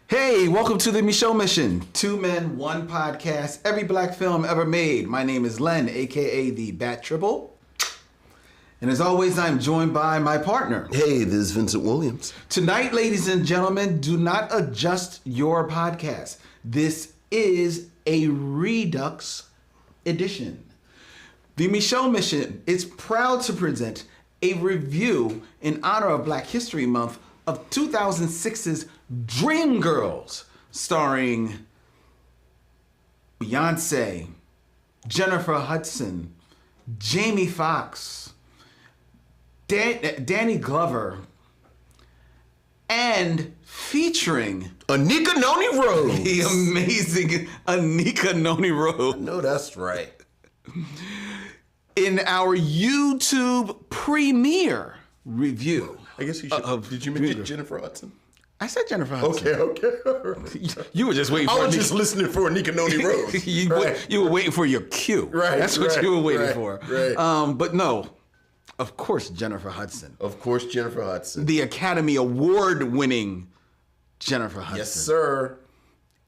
Hey, welcome to the Micheaux Mission. 2 men, 1 podcast, every black film ever made. My name is Len, aka the Bat Triple. And as always, I'm joined by my partner. Hey, this is Vincent Williams. Tonight, ladies and gentlemen, do not adjust your podcast. This is a redux edition. The Micheaux Mission is proud to present a review in honor of Black History Month of 2006's DREAMGIRLS, starring Beyonce, Jennifer Hudson, Jamie Foxx, Danny Glover, and featuring Anika Noni Rose. the amazing Anika Noni Rose. No, that's right. In our YouTube premiere review. I guess you should. Did you mention Jennifer Hudson? I said Jennifer Hudson. Okay. You were just waiting for I was just listening for Anika Noni Rose. You were waiting for your cue. Right. That's what you were waiting for. Right. But no, of course, Jennifer Hudson. Of course, Jennifer Hudson. The Academy Award-winning Jennifer Hudson. Yes, sir.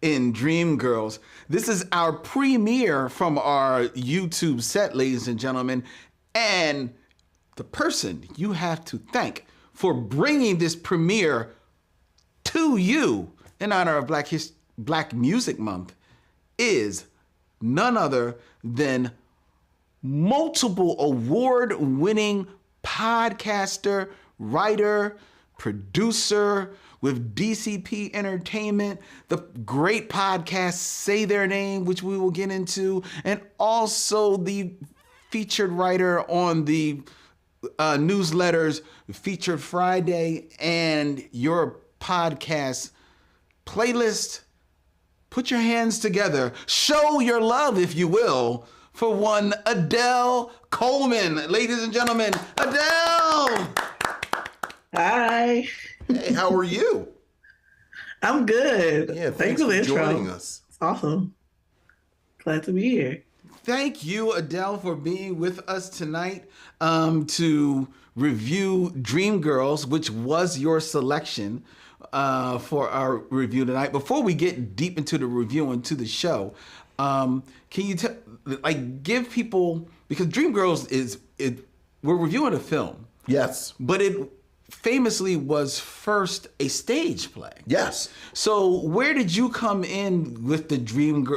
In DREAMGIRLS. This is our premiere from our YouTube set, ladies and gentlemen. And the person you have to thank for bringing this premiere to you in honor of Black Music Month is none other than multiple award-winning podcaster, writer, producer with DCP Entertainment, the great podcast Say Their Name, which we will get into, and also the featured writer on the newsletters Featured Friday and your podcast playlist. Put your hands together. Show your love, if you will, for one Adell Coleman. Ladies and gentlemen, Adell! Hi. Hey, how are you? I'm good. Yeah, thanks for the intro. joining us. It's awesome. Glad to be here. Thank you, Adell, for being with us tonight to review DREAMGIRLS, which was your selection for our review tonight. Before we get deep into the review and to the show, can you give people, because DREAMGIRLS we're reviewing a film. Yes. But it famously was first a stage play. Yes. So where did you come in with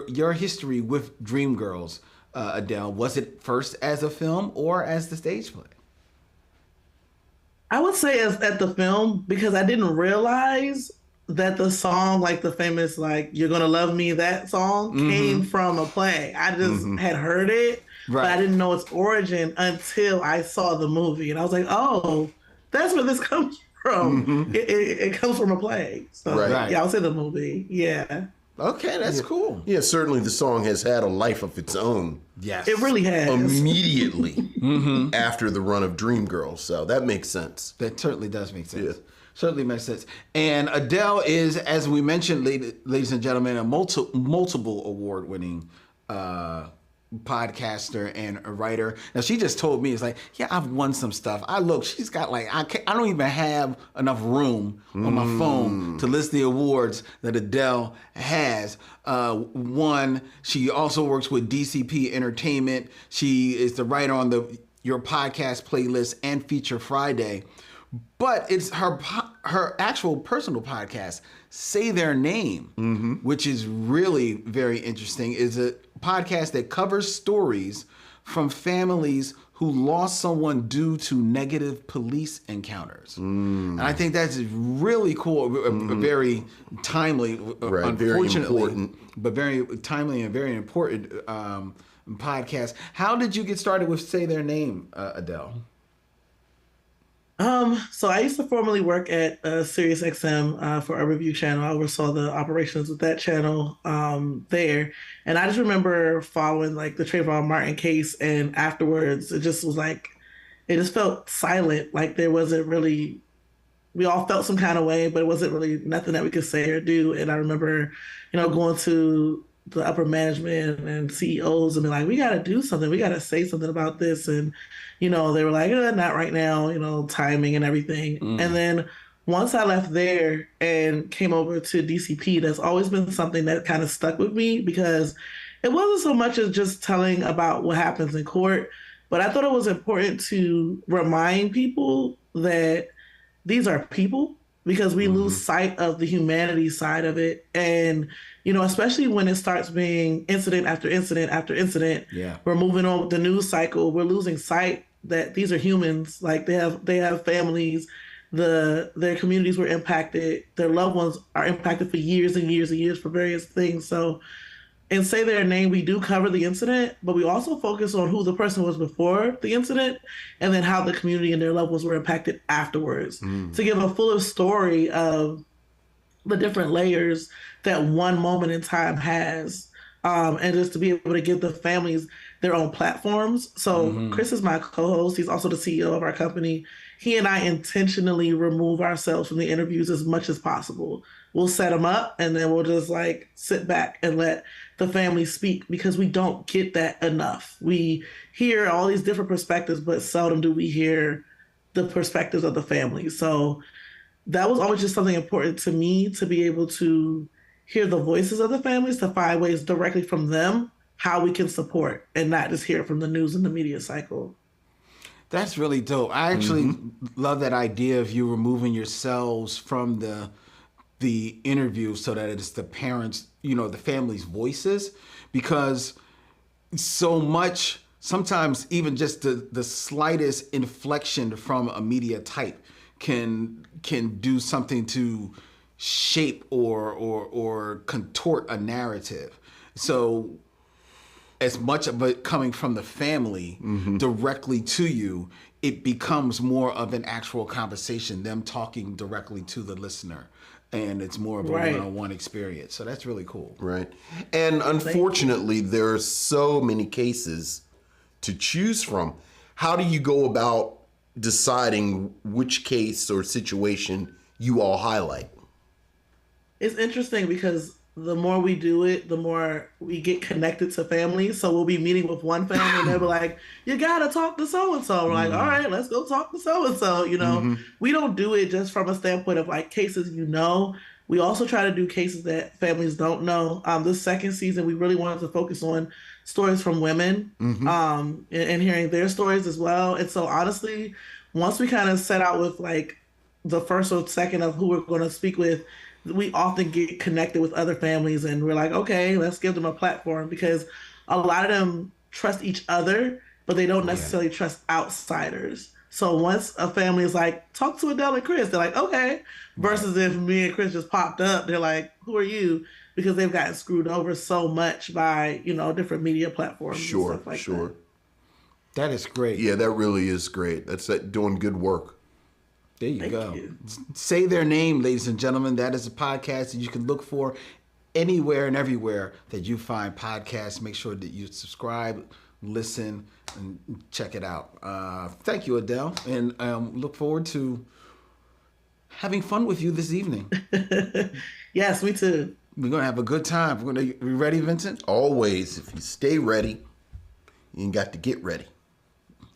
your history with DREAMGIRLS, Adell? Was it first as a film or as the stage play? I would say as at the film, because I didn't realize that the song, like the famous, like, You're Gonna Love Me, that song came from a play. I just had heard it, but I didn't know its origin until I saw the movie. And I was like, oh, that's where this comes from. It comes from a play. So yeah, I would say the movie. Yeah. Okay, that's cool. Yeah, certainly the song has had a life of its own. Yes. It really has. Immediately after the run of DREAMGIRLS. So that makes sense. That certainly does make sense. Yeah. Certainly makes sense. And Adell is, as we mentioned, ladies and gentlemen, a multiple award-winning podcaster and a writer. Now, she just told me, it's like, yeah, I've won some stuff. She's got I don't even have enough room on my phone to list the awards that Adell has won. She also works with DCP Entertainment. She is the writer on your podcast playlist and Feature Friday. But it's her actual personal podcast, Say Their Name, which is really very interesting. Is a podcast that covers stories from families who lost someone due to negative police encounters. And I think that's really cool, very timely, unfortunately, but very timely and very important podcast. How did you get started with Say Their Name, Adell? So I used to formerly work at SiriusXM for a review channel. I oversaw the operations of that channel there. And I just remember following like the Trayvon Martin case, and afterwards it just was like, it just felt silent. Like there wasn't really, we all felt some kind of way, but it wasn't really nothing that we could say or do. And I remember, going to the upper management and CEOs and be like, we got to do something. We got to say something about this. And, they were like, not right now, timing and everything. And then once I left there and came over to DCP, that's always been something that kind of stuck with me because it wasn't so much as just telling about what happens in court, but I thought it was important to remind people that these are people because we lose sight of the humanity side of it. And, especially when it starts being incident after incident after incident, we're moving on with the news cycle. We're losing sight that these are humans. Like they have families, their communities were impacted, their loved ones are impacted for years and years and years for various things. So and Say Their Name, we do cover the incident, but we also focus on who the person was before the incident and then how the community and their loved ones were impacted afterwards to give a fuller story of the different layers that one moment in time has. And just to be able to give the families their own platforms. So Chris is my co-host. He's also the CEO of our company. He and I intentionally remove ourselves from the interviews as much as possible. We'll set them up and then we'll just like sit back and let the family speak because we don't get that enough. We hear all these different perspectives, but seldom do we hear the perspectives of the family. So that was always just something important to me to be able to hear the voices of the families, to find ways directly from them how we can support and not just hear it from the news and the media cycle. That's really dope. I actually love that idea of you removing yourselves from the interview so that it's the parents, the family's voices, because so much, sometimes even just the slightest inflection from a media type can do something to shape or contort a narrative. So as much of it coming from the family directly to you, it becomes more of an actual conversation, them talking directly to the listener. And it's more of a one-on-one experience. So that's really cool. Right. And unfortunately, there are so many cases to choose from. How do you go about deciding which case or situation you all highlight? It's interesting because the more we do it, the more we get connected to families. So we'll be meeting with one family and they'll be like, you gotta talk to so-and-so. We're like, all right, let's go talk to so-and-so. We don't do it just from a standpoint of like cases, we also try to do cases that families don't know. This second season, we really wanted to focus on stories from women and hearing their stories as well. And so honestly, once we kind of set out with like the first or second of who we're going to speak with, we often get connected with other families and we're like, okay, let's give them a platform because a lot of them trust each other, but they don't necessarily trust outsiders. So once a family is like, talk to Adell and Chris, they're like, okay. Versus if me and Chris just popped up, they're like, who are you? Because they've gotten screwed over so much by, different media platforms and stuff like that. That is great. Yeah, that really is great. That's doing good work. There you go. Say Their Name, ladies and gentlemen. That is a podcast that you can look for anywhere and everywhere that you find podcasts. Make sure that you subscribe, listen, and check it out. Thank you, Adell, and look forward to having fun with you this evening. Yes, me too. We're going to have a good time. You ready, Vincent? Always. If you stay ready, you got to get ready.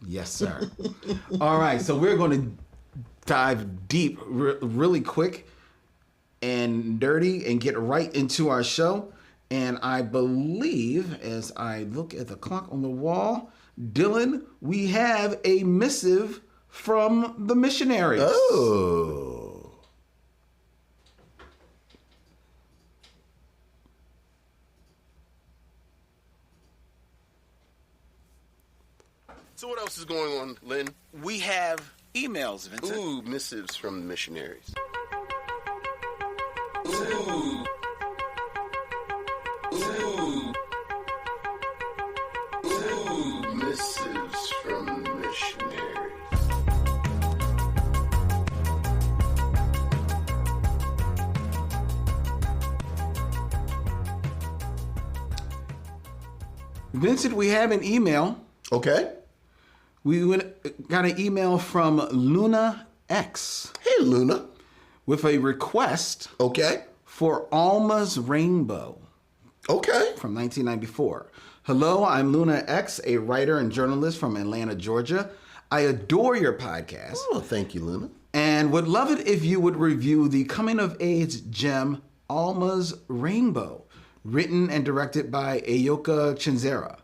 Yes, sir. All right, so we're going to dive deep really quick and dirty and get right into our show. And I believe, as I look at the clock on the wall, Dylan, we have a missive from the missionaries. Oh. So what else is going on, Lynn? We have emails, Vincent. Ooh, missives from the missionaries. Ooh. Ooh. Ooh, missives from the missionaries. Vincent, we have an email. Okay. We got an email from Luna X. Hey, Luna. With a request. Okay. For Alma's Rainbow. Okay. From 1994. Hello, I'm Luna X, a writer and journalist from Atlanta, Georgia. I adore your podcast. Oh, thank you, Luna. And would love it if you would review the coming-of-age gem, Alma's Rainbow, written and directed by Ayoka Chinzera.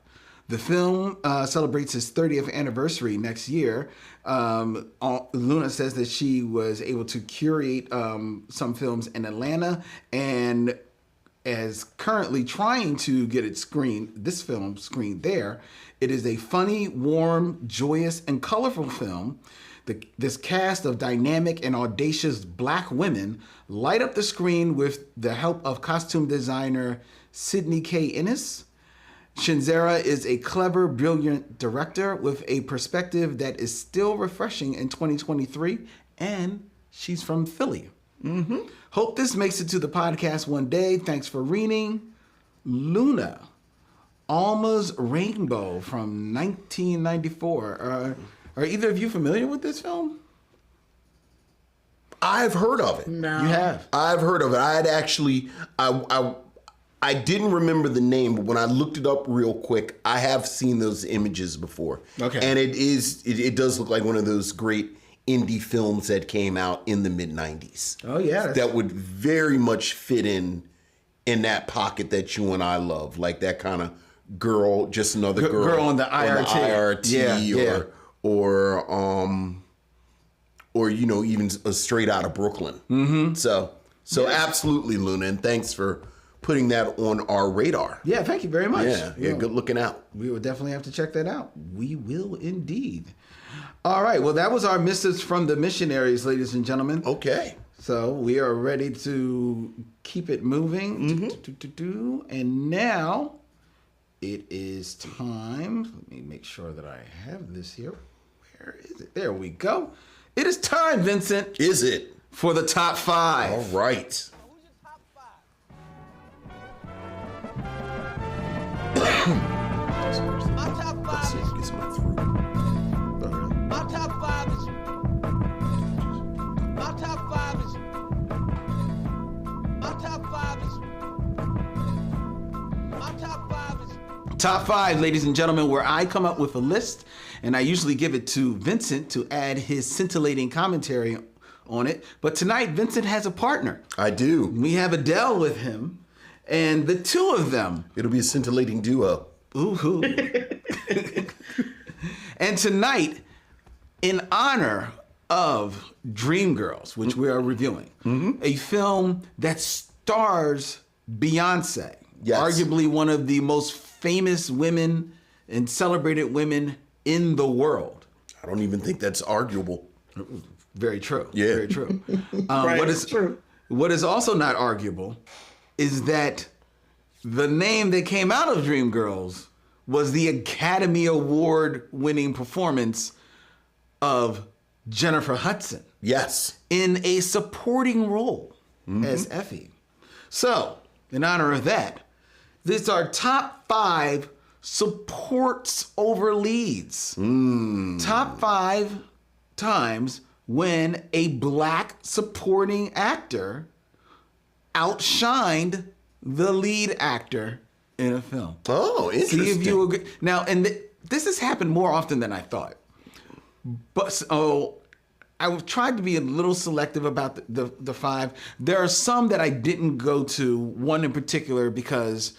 The film celebrates its 30th anniversary next year. Luna says that she was able to curate some films in Atlanta and is currently trying to get this film screened there. It is a funny, warm, joyous, and colorful film. This cast of dynamic and audacious Black women light up the screen with the help of costume designer Sydney K. Innes. Chinzera is a clever, brilliant director with a perspective that is still refreshing in 2023, and she's from Philly. Mm-hmm. Hope this makes it to the podcast one day. Thanks for reading. Luna, Alma's Rainbow from 1994. Are either of you familiar with this film? I've heard of it. No. You have? I've heard of it. I had actually, I didn't remember the name, but when I looked it up real quick, I have seen those images before. Okay. And it does look like one of those great indie films that came out in the mid-90s. Oh, yeah. That would very much fit in that pocket that you and I love, like that kind of girl, just another girl on the IRT. Or you know, even a Straight Outta Brooklyn. Mm-hmm. So absolutely, Luna, and thanks for putting that on our radar. Yeah, thank you very much. Yeah, good looking out. We will definitely have to check that out. We will indeed. All right, well, that was our message from the missionaries, ladies and gentlemen. Okay. So we are ready to keep it moving. Mm-hmm. And now it is time. Let me make sure that I have this here. Where is it? There we go. It is time, Vincent. Is it? For the top 5. All right. My top 5 Let's see if it gets my throat. My top 5 is. My top 5 is. My top 5 is. My top 5 is. Top 5, ladies and gentlemen, where I come up with a list, and I usually give it to Vincent to add his scintillating commentary on it. But tonight, Vincent has a partner. I do. We have Adell with him, and the two of them. It'll be a scintillating duo. Ooh. And tonight, in honor of Dreamgirls, which we are reviewing, a film that stars Beyonce, arguably one of the most famous women and celebrated women in the world. I don't even think that's arguable. Very true. Yeah. Very true. Right, true. What is also not arguable is that the name that came out of Dreamgirls was the Academy Award winning performance of Jennifer Hudson. Yes. In a supporting role as Effie. So, in honor of that, these are top 5 supports over leads. Top 5 times when a Black supporting actor outshined the lead actor in a film. Oh, interesting. See if you agree. Now, and this has happened more often than I thought. But I've tried to be a little selective about the 5. There are some that I didn't go to, one in particular, because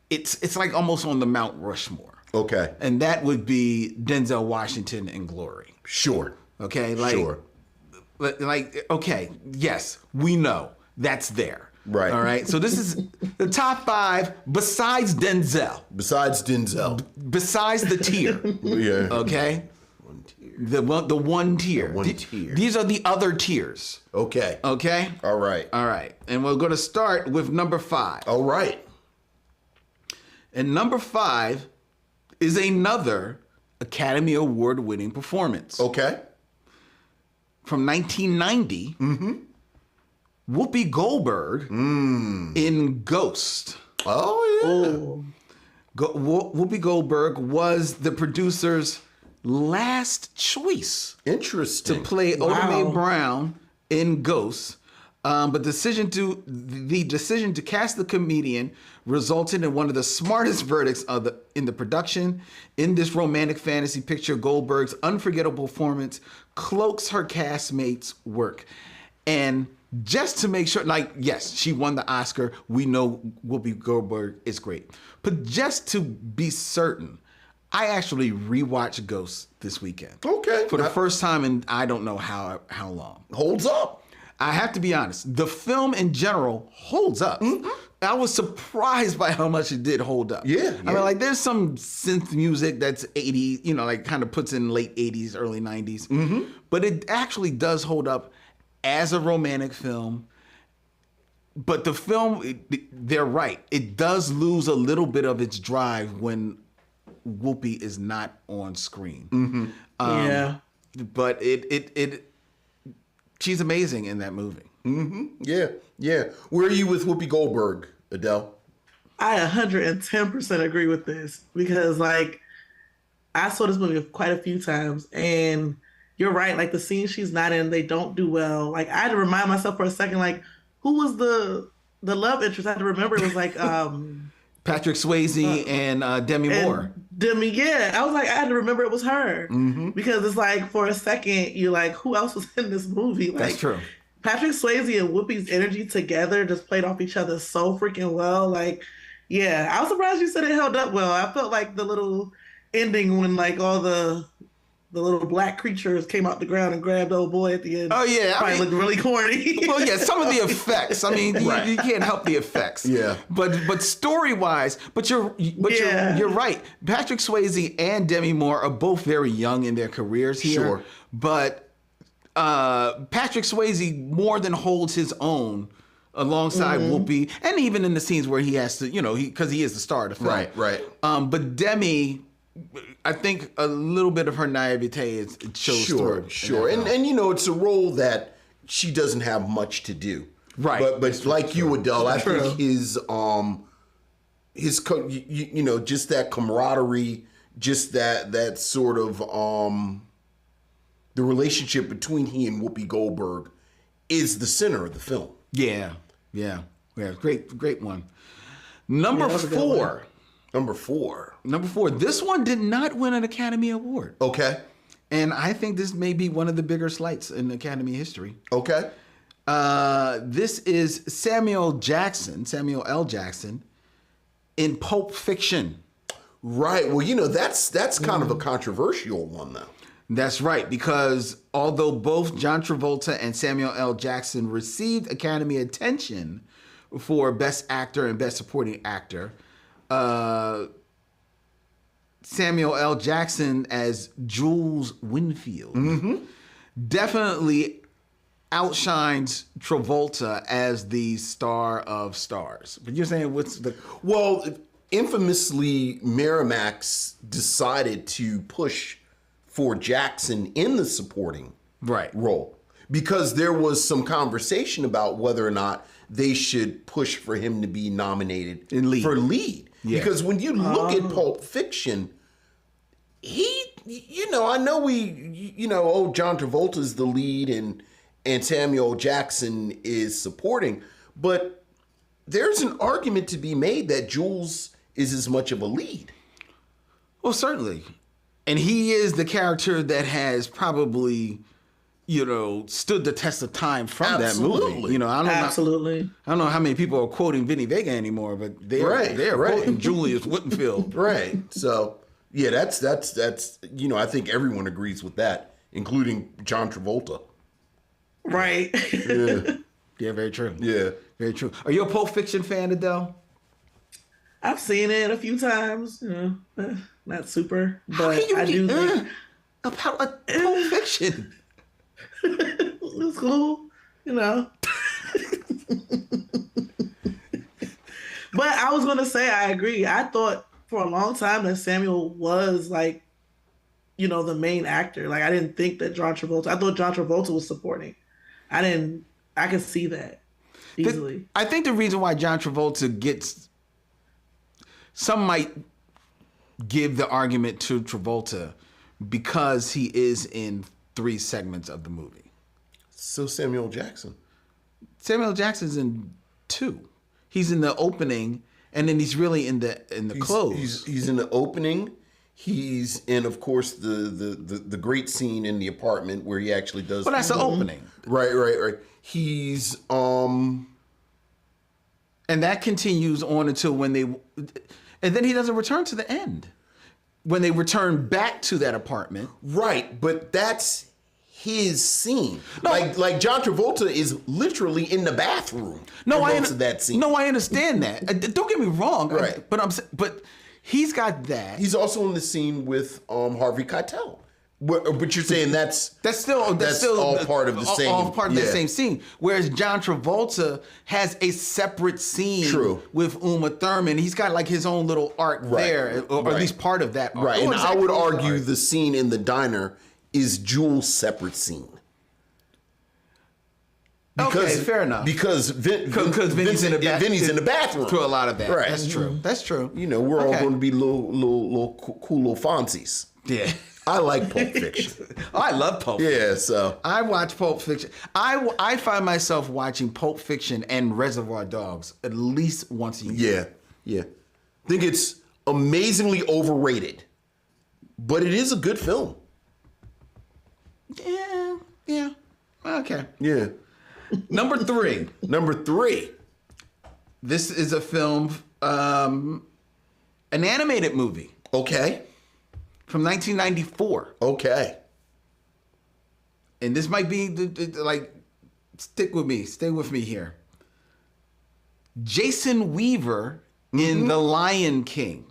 it's like almost on the Mount Rushmore. Okay. And that would be Denzel Washington in Glory. Sure. Okay? Like, okay, yes, we know that's there. Right. All right. So this is the top 5 besides Denzel. Besides Denzel. Besides the tier. Yeah. Okay? One tier. The one tier. The one tier. These are the other tiers. Okay. Okay? All right. All right. And we're going to start with number 5. All right. And number 5 is another Academy Award winning performance. Okay. From 1990. Whoopi Goldberg in Ghost. Oh, yeah. Whoopi Goldberg was the producer's last choice Interesting. to play Oda Mae Brown in Ghost. But the decision to cast the comedian resulted in one of the smartest verdicts in the production. In this romantic fantasy picture, Goldberg's unforgettable performance cloaks her castmates' work. And just to make sure, like, yes, she won the Oscar. We know Whoopi Goldberg is great. But just to be certain, I actually rewatched Ghost this weekend. Okay. For the first time in I don't know how long. Holds up. I have to be honest. The film in general holds up. Mm-hmm. I was surprised by how much it did hold up. Yeah. I mean, like, there's some synth music that's 80s, like kind of puts in late 80s, early 90s. Mm-hmm. But it actually does hold up as a romantic film. But the film, they're right. It does lose a little bit of its drive when Whoopi is not on screen. Mm-hmm. Yeah. But she's amazing in that movie. Mm-hmm. Yeah. Where are you with Whoopi Goldberg, Adele? I 110% agree with this because, like, I saw this movie quite a few times, and you're right. Like, the scenes she's not in, they don't do well. Like, I had to remind myself for a second, like, who was the love interest? I had to remember it was like Patrick Swayze and Demi Moore. Yeah. I was like, I had to remember it was her because it's like for a second you're like, who else was in this movie? Like, that's true. Patrick Swayze and Whoopi's energy together just played off each other so freaking well. Like, yeah, I was surprised you said it held up well. I felt like the little ending when like all the little black creatures came out the ground and grabbed old boy at the end. Oh yeah, probably looked really corny. Well, yeah, some of the effects. I mean, right. you can't help the effects. Yeah. But story wise, you're right. Patrick Swayze and Demi Moore are both very young in their careers here. Sure. But Patrick Swayze more than holds his own alongside Whoopi, and even in the scenes where he has to, because he is the star of the film. Right. But Demi, I think a little bit of her naivete shows through. Sure. And it's a role that she doesn't have much to do. Right. But like you, Adele, I think his just that camaraderie, just that sort of the relationship between he and Whoopi Goldberg is the center of the film. Yeah. Great one. Number 4. Number four. This one did not win an Academy Award. Okay. And I think this may be one of the bigger slights in Academy history. Okay. This is Samuel L. Jackson, in Pulp Fiction. Right. Well, that's kind of a controversial one, though. That's right, because although both John Travolta and Samuel L. Jackson received Academy attention for Best Actor and Best Supporting Actor, Samuel L. Jackson as Jules Winfield definitely outshines Travolta as the star of stars. But you're saying Well, infamously, Miramax decided to push for Jackson in the supporting role because there was some conversation about whether or not they should push for him to be nominated for lead. Yeah. Because when you look at Pulp Fiction, I know John Travolta's the lead and Samuel Jackson is supporting, but there's an argument to be made that Jules is as much of a lead. Well, certainly. And he is the character that has probably, stood the test of time from that movie. Absolutely. I don't know how many people are quoting Vinny Vega anymore, but they're quoting Julius Whitfield. Right. So, yeah, that's I think everyone agrees with that, including John Travolta. Right. Yeah, very true. Yeah. Very true. Are you a Pulp Fiction fan, Adele? I've seen it a few times, not super, but I do think about a Pulp Fiction. It's cool, But I was gonna say I agree. I thought for a long time that Samuel was like, the main actor. Like I didn't think that John Travolta. I thought John Travolta was supporting. I could see that easily. I think the reason why John Travolta gets, some might give the argument to Travolta because he is in 3 segments of the movie. So Samuel Jackson. Samuel L. Jackson's in 2. He's in the opening, and then he's really in the close. He's in the opening. He's in, of course, the great scene in the apartment where he actually does. Well, that's the opening. Right. He's and that continues on until when they, and then he doesn't return to the end. When they return back to that apartment. Right, but that's his scene. No. Like John Travolta is literally in the bathroom. That scene. No, I understand that. Don't get me wrong. Right. But he's got that. He's also in the scene with Harvey Keitel. But you're saying that's still all part of the same. All part of the same scene. Whereas John Travolta has a separate scene with Uma Thurman. He's got like his own little arc there, or at least part of that arc. Right, and I would argue the scene in the diner is Jules' separate scene. Okay, fair enough. Because Vinny's in the bathroom. To a lot of that. Right. That's true. That's true. You know, we're all going to be little cool little Fonzies. Yeah. I like Pulp Fiction. I love Pulp Fiction. Yeah, so. I watch Pulp Fiction. I find myself watching Pulp Fiction and Reservoir Dogs at least once a year. Yeah. I think it's amazingly overrated, but it is a good film. Yeah. Okay. Yeah. Number 3. This is a film, an animated movie. Okay. From 1994. Okay. And this might be, stay with me here. Jason Weaver in The Lion King.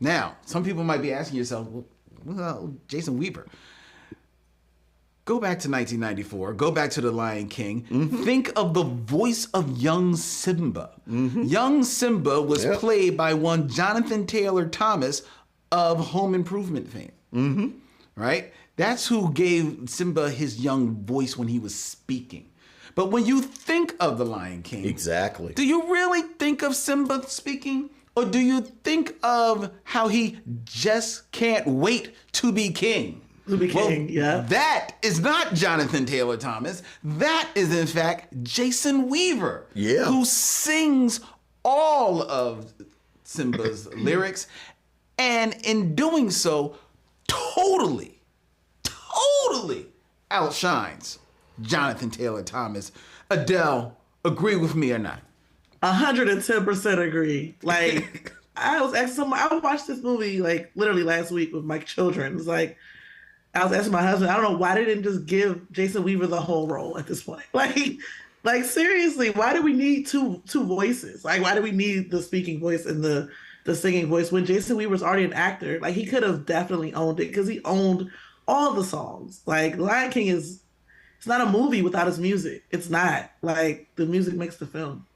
Now, some people might be asking yourself, well, Jason Weaver. Go back to 1994. Go back to The Lion King. Think of the voice of young Simba. Young Simba was played by one Jonathan Taylor Thomas of Home Improvement fame. Right? That's who gave Simba his young voice when he was speaking. But when you think of The Lion King, exactly, do you really think of Simba speaking? Or do you think of how he just can't wait to be king? That is not Jonathan Taylor Thomas. That is, in fact, Jason Weaver, who sings all of Simba's lyrics, and in doing so, totally outshines Jonathan Taylor Thomas. Adele, agree with me or not? 110% agree. Like, I was asking someone, I watched this movie like literally last week with my children. It was like, I was asking my husband, I don't know why they didn't just give Jason Weaver the whole role at this point. Like seriously, why do we need two voices? Like, why do we need the speaking voice and the singing voice when Jason Weaver's already an actor? Like, he could have definitely owned it because he owned all the songs. Like, Lion King it's not a movie without his music. It's not. Like, the music makes the film.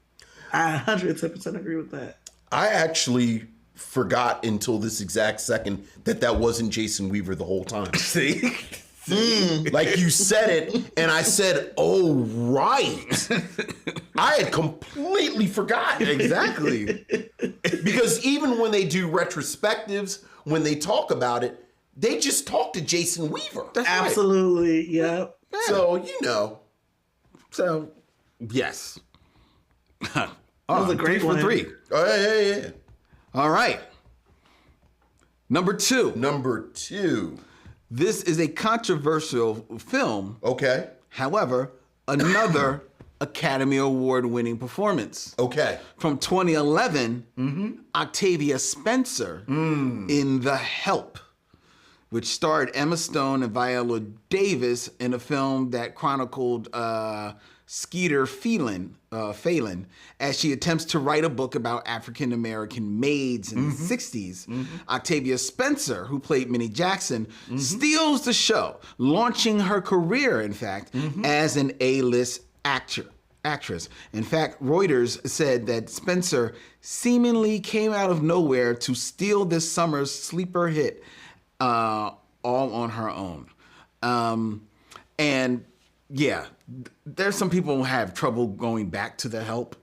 I 110% agree with that. I actually forgot until this exact second that wasn't Jason Weaver the whole time. See? Like, you said it, and I said, oh, right. I had completely forgotten. Exactly. Because even when they do retrospectives, when they talk about it, they just talk to Jason Weaver. That's absolutely, right. Yep. Yeah. So, you know. So, yes. That was a great 3 for 3. Oh, yeah. All right. Number 2. This is a controversial film. Okay. However, another Academy Award winning performance. Okay. From 2011, Octavia Spencer in The Help, which starred Emma Stone and Viola Davis in a film that chronicled Skeeter Phelan as she attempts to write a book about African-American maids in the 60s. Octavia Spencer, who played Minnie Jackson, steals the show, launching her career, in fact, as an A-list actress. In fact, Reuters said that Spencer seemingly came out of nowhere to steal this summer's sleeper hit all on her own. And yeah, there's some people who have trouble going back to The Help.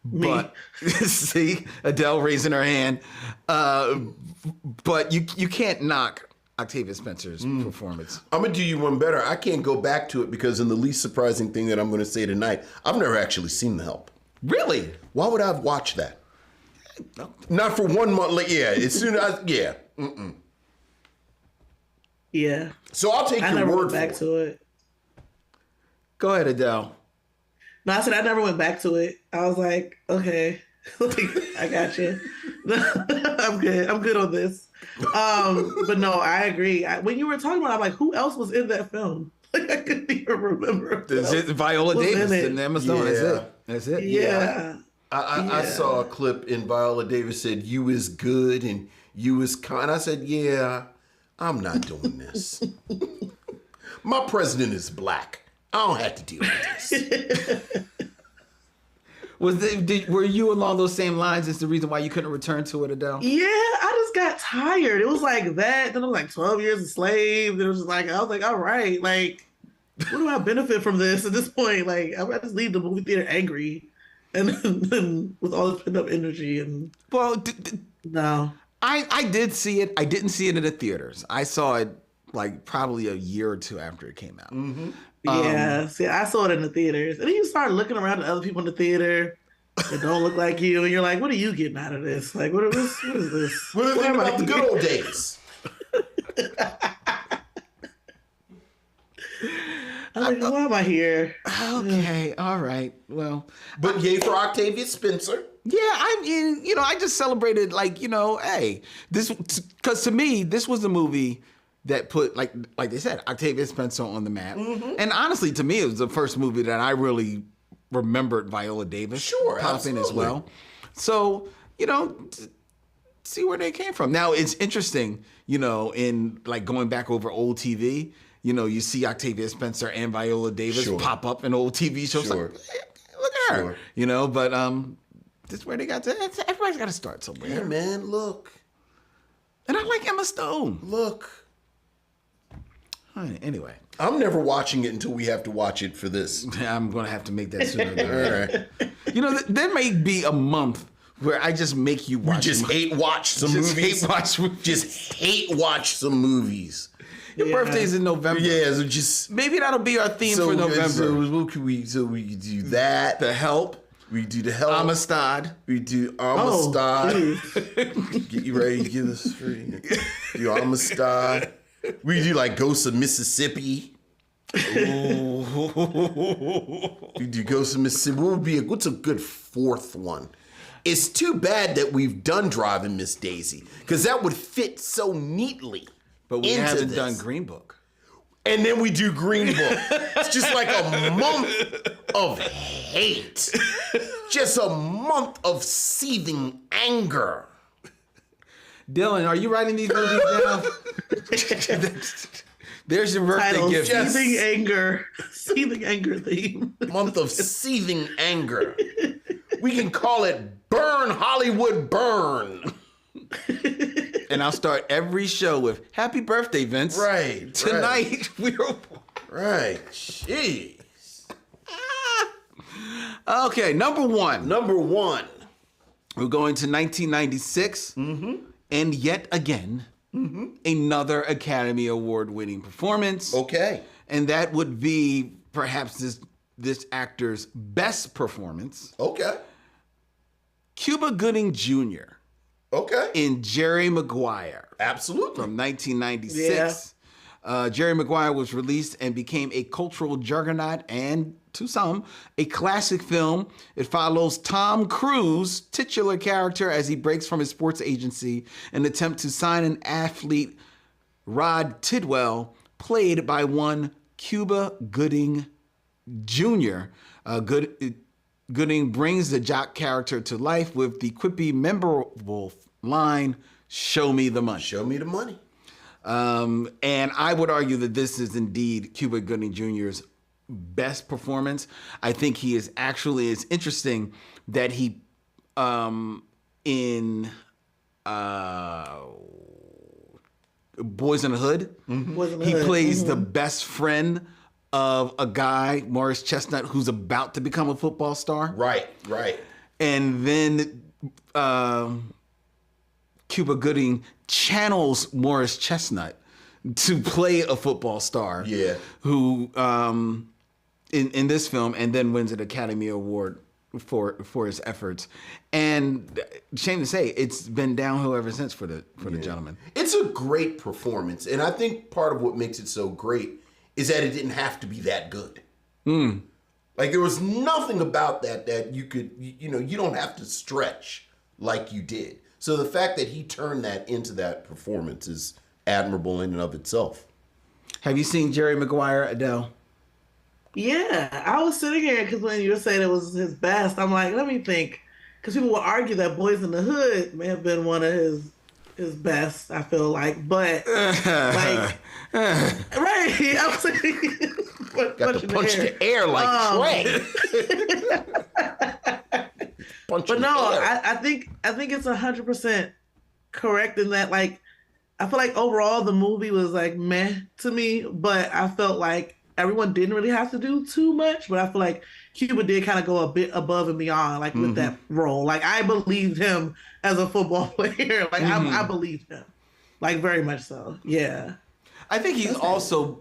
But see, Adele raising her hand. But you can't knock Octavia Spencer's performance. I'm gonna do you one better. I can't go back to it because in the least surprising thing that I'm gonna say tonight, I've never actually seen The Help. Really? Why would I have watched that? Not for 1 month. Like, yeah, as soon as Yeah. So I'll take I your never word went for back it. to it. Go ahead, Adele. No, I said I never went back to it. I was like, okay, like, I got you. I'm good. I'm good on this. But no, I agree. When you were talking about it, I'm like, who else was in that film? Like, I couldn't even remember. Viola was Davis in it. and Emma Stone. Yeah. That's it. Yeah. I saw a clip and Viola Davis said, "You is good and you is kind." I said, "Yeah, I'm not doing this. My president is black. I don't have to deal with this." Were you along those same lines? Is the reason why you couldn't return to it, Adele? Yeah, I just got tired. It was like that. Then it was like 12 Years a Slave. It was just like, I was like, all right, like, what do I benefit from this at this point? Like, I just leave the movie theater angry and then with all this pent up energy. And Well, no. I did see it. I didn't see it in the theaters. I saw it like probably a year or two after it came out. Mm-hmm. Yeah, see, I saw it in the theaters. And then you start looking around at other people in the theater that don't look like you, and you're like, what are you getting out of this? Like, what is this? What do you think about the good old days? I'm like, why am I here? Okay, all right. Well, But yay for Octavia Spencer. yeah, I mean, I just celebrated, like, hey, this, because to me, this was the movie that put, like they said, Octavia Spencer on the map. Mm-hmm. And honestly, to me, it was the first movie that I really remembered Viola Davis popping as well. So, see where they came from. Now, it's interesting, in like going back over old TV, you see Octavia Spencer and Viola Davis pop up in old TV shows. Sure. Like, hey, look at her, but this is where they got to. Everybody's got to start somewhere. Yeah, man, look. And I like Emma Stone. Look. Anyway, I'm never watching it until we have to watch it for this. I'm going to have to make that sooner than later. All right. There may be a month where I just make you watch. Just hate watch some movies. Just hate watch some movies. Your birthday's in November. Yeah, so just Maybe that'll be our theme for November. So what can we? So we can do that. The Help. We do The Help. Amistad. We do Amistad. Oh, Get you ready to give us free. Do Amistad. We do like Ghosts of Mississippi. We do Ghosts of Mississippi. What's a good fourth one? It's too bad that we've done Driving Miss Daisy because that would fit so neatly. But we into haven't this. done Green Book. And then we do Green Book. It's just like a month of hate. Just a month of seething anger. Dylan, are you writing these movies down? There's your birthday title, gift. Seething anger theme. Month of seething anger. We can call it Burn Hollywood Burn. And I'll start every show with Happy Birthday, Vince. Right. Tonight we're Right. Jeez. okay. Number one. We're going to 1996, and yet again, another Academy Award winning performance. Okay. And that would be perhaps this actor's best performance. Okay. Cuba Gooding Jr. Okay. in Jerry Maguire Absolutely. from 1996. Jerry Maguire was released and became a cultural juggernaut and, to some, a classic film. It follows Tom Cruise's titular character as he breaks from his sports agency in an attempt to sign an athlete, Rod Tidwell, played by one Cuba Gooding Jr. Gooding brings the jock character to life with the quippy, memorable line, "Show me the money." Show me the money. And I would argue that this is indeed Cuba Gooding Jr.'s best performance. I think he is actually, it's interesting that he, in Boys in the Hood, he plays the best friend of a guy, Morris Chestnut, who's about to become a football star. Right. And then Cuba Gooding channels Morris Chestnut to play a football star. Yeah. Who in this film and then wins an Academy Award for his efforts. And shame to say, it's been downhill ever since for the gentleman. It's a great performance, and I think part of what makes it so great is that it didn't have to be that good. Like there was nothing about that you could, you don't have to stretch like you did. So the fact that he turned that into that performance is admirable in and of itself. Have you seen Jerry Maguire, Adele? Yeah, I was sitting here because when you were saying it was his best, I'm like, let me think. Because people will argue that Boys in the Hood may have been one of his best, I feel like. But, like, right. I was like, Got to punch the air like Trey. But no, I think it's 100% correct in that, like, I feel like overall the movie was like meh to me, but I felt like everyone didn't really have to do too much, but I feel like Cuba did kind of go a bit above and beyond, like with that role. Like I believed him as a football player. Like I believed him, like very much so. Yeah. I think he's also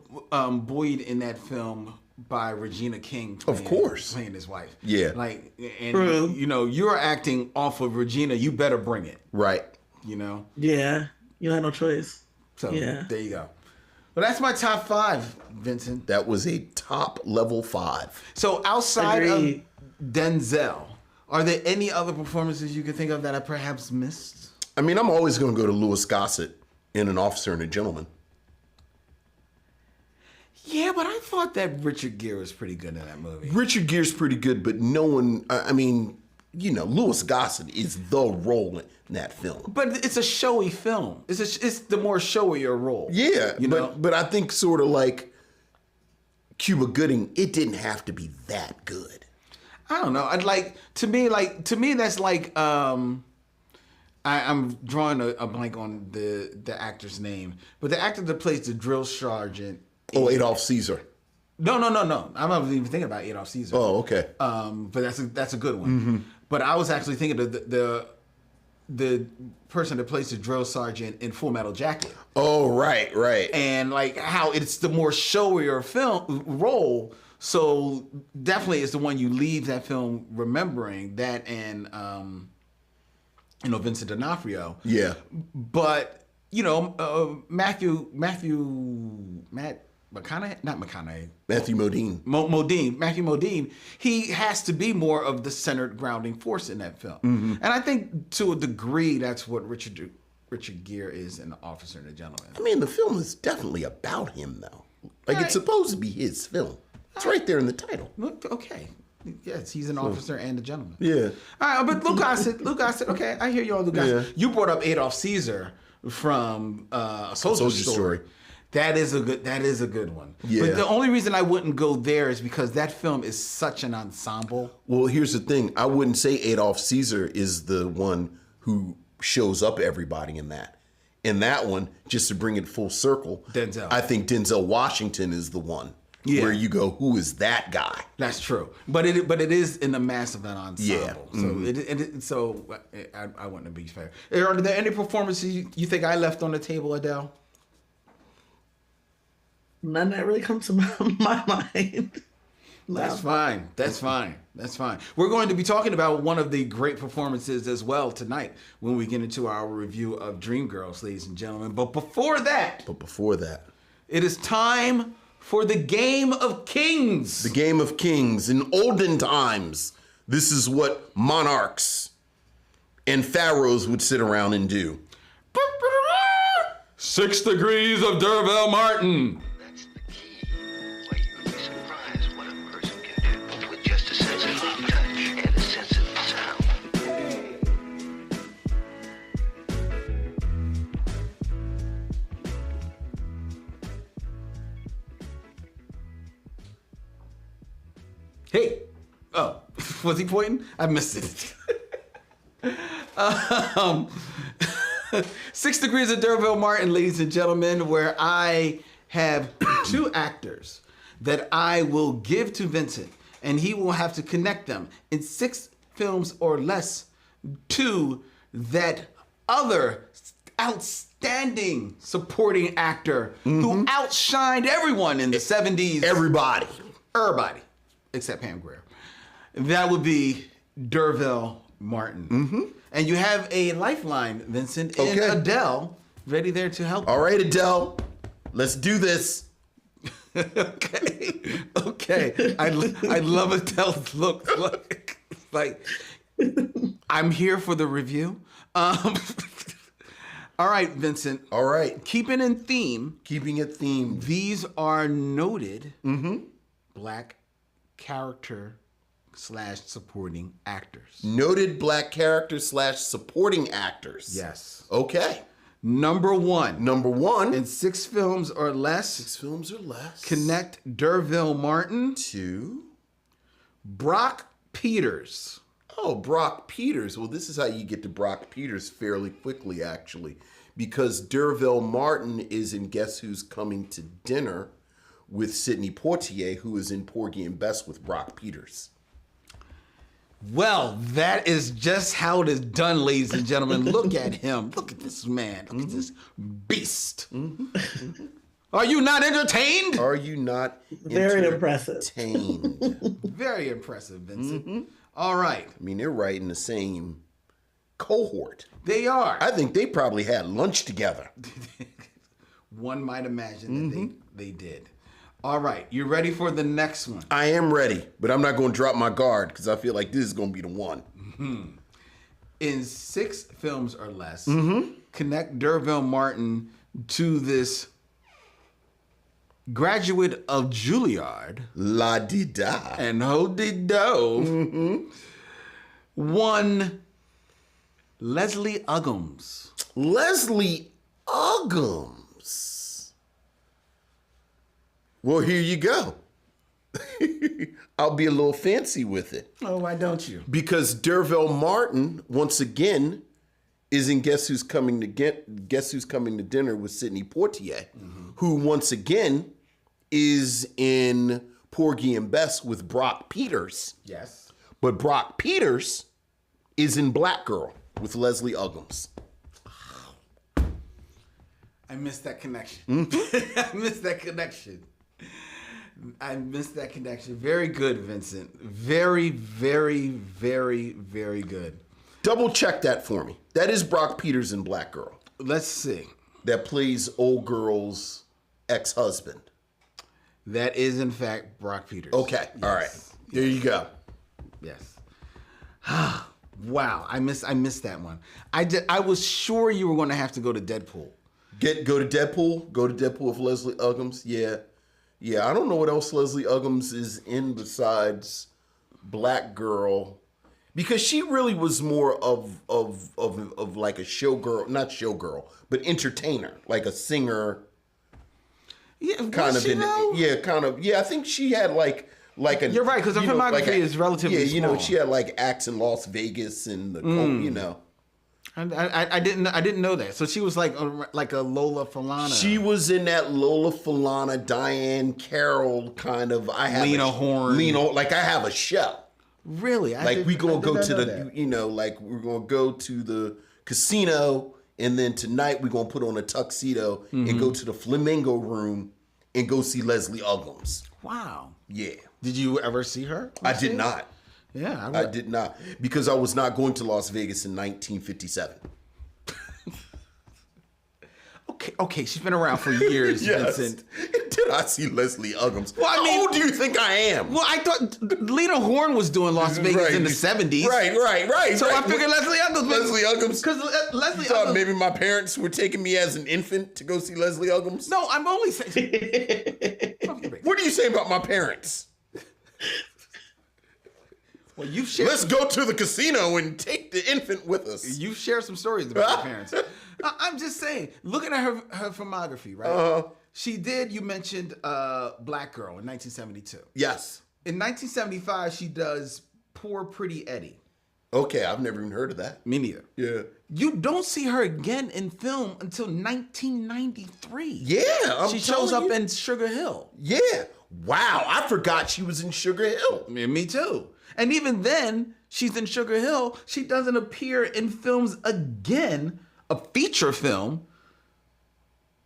buoyed in that film by Regina King. Playing his wife. Yeah. Like, and you're acting off of Regina. You better bring it. Right. Yeah. You had no choice. So there you go. Well, that's my top 5, Vincent. That was a top level 5. So outside of Denzel, are there any other performances you could think of that I perhaps missed? I mean, I'm always going to go to Louis Gossett in An Officer and a Gentleman. Yeah, but I thought that Richard Gere was pretty good in that movie. Richard Gere's pretty good, but no one, Louis Gossett is the role in that film. But it's a showy film. It's the more showier role. Yeah, but I think sort of like Cuba Gooding, it didn't have to be that good. I don't know. To me that's like I'm drawing a blank on the actor's name, but the actor that plays the drill sergeant. Oh, Adolph Caesar. No. I'm not even thinking about Adolph Caesar. Oh, okay. But that's a good one. Mm-hmm. But I was actually thinking of the person that plays the drill sergeant in Full Metal Jacket. Oh, right. And like how it's the more showier film role. So definitely it's the one you leave that film remembering, that and Vincent D'Onofrio. Yeah. But Matthew Modine, he has to be more of the centered grounding force in that film. Mm-hmm. And I think to a degree that's what Richard Gere is in The Officer and the Gentleman. I mean, the film is definitely about him, though. Like, it's supposed to be his film. It's right there in the title. Okay. Yes, he's an officer and a gentleman. Yeah. All right, but Luke Gossett, okay, I hear you all, Luke Gossett. Yeah. You brought up Adolph Caesar from A Soldier Story. That is a good one. Yeah. But the only reason I wouldn't go there is because that film is such an ensemble. Well, here's the thing. I wouldn't say Adolph Caesar is the one who shows up everybody in that. In that one, just to bring it full circle, Denzel. I think Denzel Washington is the one where you go, who is that guy? That's true. But it is in the mass of an ensemble. Yeah. So I want to be fair. Are there any performances you think I left on the table, Adele? None that really comes to my mind. No. That's fine. We're going to be talking about one of the great performances as well tonight when we get into our review of Dreamgirls, ladies and gentlemen. But before that, it is time for the Game of Kings. The Game of Kings. In olden times, this is what monarchs and pharaohs would sit around and do. 6 degrees of Derville Martin. Hey. Oh, was he pointing? I missed it. 6 Degrees of Derville Martin, ladies and gentlemen, where I have 2 actors that I will give to Vincent, and he will have to connect them in 6 films or less to that other outstanding supporting actor who outshined everyone in the 70s. Everybody. Everybody, except Pam Grier. That would be D'Urville Martin. And you have a lifeline, Vincent, in Adell, ready there to help. All right, Adell, let's do this. Okay. I love Adell's look. Like, I'm here for the review. All right, Vincent. All right. Keeping it themed. These are noted black character / supporting actors. Noted black character / supporting actors. Yes. Okay. Number one. In 6 films or less. 6 films or less. Connect D'Urville Martin to Brock Peters. Oh, Brock Peters. Well, this is how you get to Brock Peters fairly quickly, actually, because D'Urville Martin is in Guess Who's Coming to Dinner with Sidney Poitier, who is in Porgy and Bess with Brock Peters. Well, that is just how it is done, ladies and gentlemen. Look at him. Look at this man. Look at this beast. Are you not entertained? Are you not Very impressive. entertained? Very impressive, Vincent. All right. I mean, they're right in the same cohort. They are. I think they probably had lunch together. One might imagine that they did. All right. You ready for the next one? I am ready, but I'm not going to drop my guard because I feel like this is going to be the one. In 6 films or less, connect D'Urville Martin to this graduate of Juilliard. La-di-da. And ho-di-do. One Leslie Uggams. Leslie Uggams. Well, here you go. I'll be a little fancy with it. Oh, why don't you? Because D'Urville Martin, once again, is in Guess Who's Coming to Dinner with Sidney Poitier, who once again is in Porgy and Bess with Brock Peters. Yes. But Brock Peters is in Black Girl with Leslie Uggams. I missed that connection. I missed that connection. Very good, Vincent. Very, very, very, very good. Double check that for me. That is Brock Peters in Black Girl. Let's see. That plays old girl's ex-husband. That is, in fact, Brock Peters. Okay. Yes. All right. There you go. Yes. Wow. I missed that one. I was sure you were going to have to go to Deadpool. Go to Deadpool. Go to Deadpool with Leslie Uggams. Yeah. I don't know what else Leslie Uggams is in besides Black Girl, because she really was more of like a showgirl, not showgirl, but entertainer, like a singer. Yeah, kind of. Yeah, I think she had like a. You're right, because her filmography is relatively small. She had like acts in Las Vegas and the I didn't know that. So she was like a Lola Falana. She was in that Lola Falana, Diane Carroll kind of. Lena Horne. Like I have a show. Really? We're gonna go to the casino, and then tonight we're gonna put on a tuxedo and go to the Flamingo Room and go see Leslie Uggams. Wow. Yeah. Did you ever see her? I did not. Yeah, I did not, because I was not going to Las Vegas in 1957. Okay, she's been around for years, Yes. Vincent. Did I see Leslie Uggams? Well, How old do you think I am? Well, I thought Lena Horne was doing Las Vegas in the 70s. Right. So I figured Leslie Uggams. Leslie Uggams. Because Leslie You thought Uggams. maybe my parents were taking me as an infant to go see Leslie Uggams? No, I'm only saying. What do you say about my parents? Well, you've shared. Let's go to the casino and take the infant with us. You share some stories about your parents. I'm just saying. Looking at her filmography, right? She did. You mentioned Black Girl in 1972. Yes. In 1975, she does Poor Pretty Eddie. Okay, I've never even heard of that. Me neither. Yeah. You don't see her again in film until 1993. Yeah. She shows up in Sugar Hill. Yeah. Wow, I forgot she was in Sugar Hill. Me too. And even then, she's in Sugar Hill. She doesn't appear in films again a feature film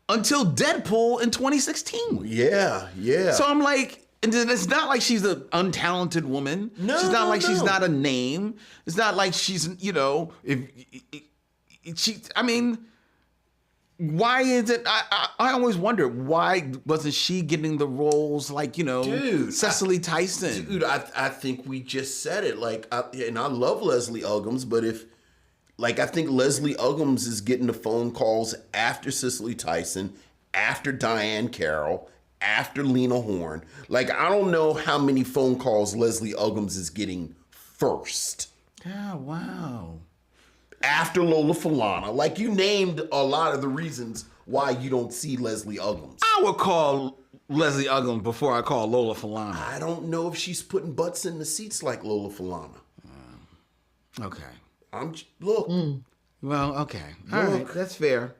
until Deadpool in 2016. Yeah, yeah. So I'm like, and it's not like she's an untalented woman. No, she's not like she's no. not a name. It's not like she's, I mean, why is it? I always wonder, why wasn't she getting the roles like, Dude, Cecily Tyson? Dude, I think we just said it. And I love Leslie Uggams, but I think Leslie Uggams is getting the phone calls after Cecily Tyson, after Diane Carroll, after Lena Horne. I don't know how many phone calls Leslie Uggams is getting first. Oh, wow. After Lola Falana. You named a lot of the reasons why you don't see Leslie Uggams. I would call Leslie Uggams before I call Lola Falana. I don't know if she's putting butts in the seats like Lola Falana. Okay. Look. Well, okay. All right. That's fair.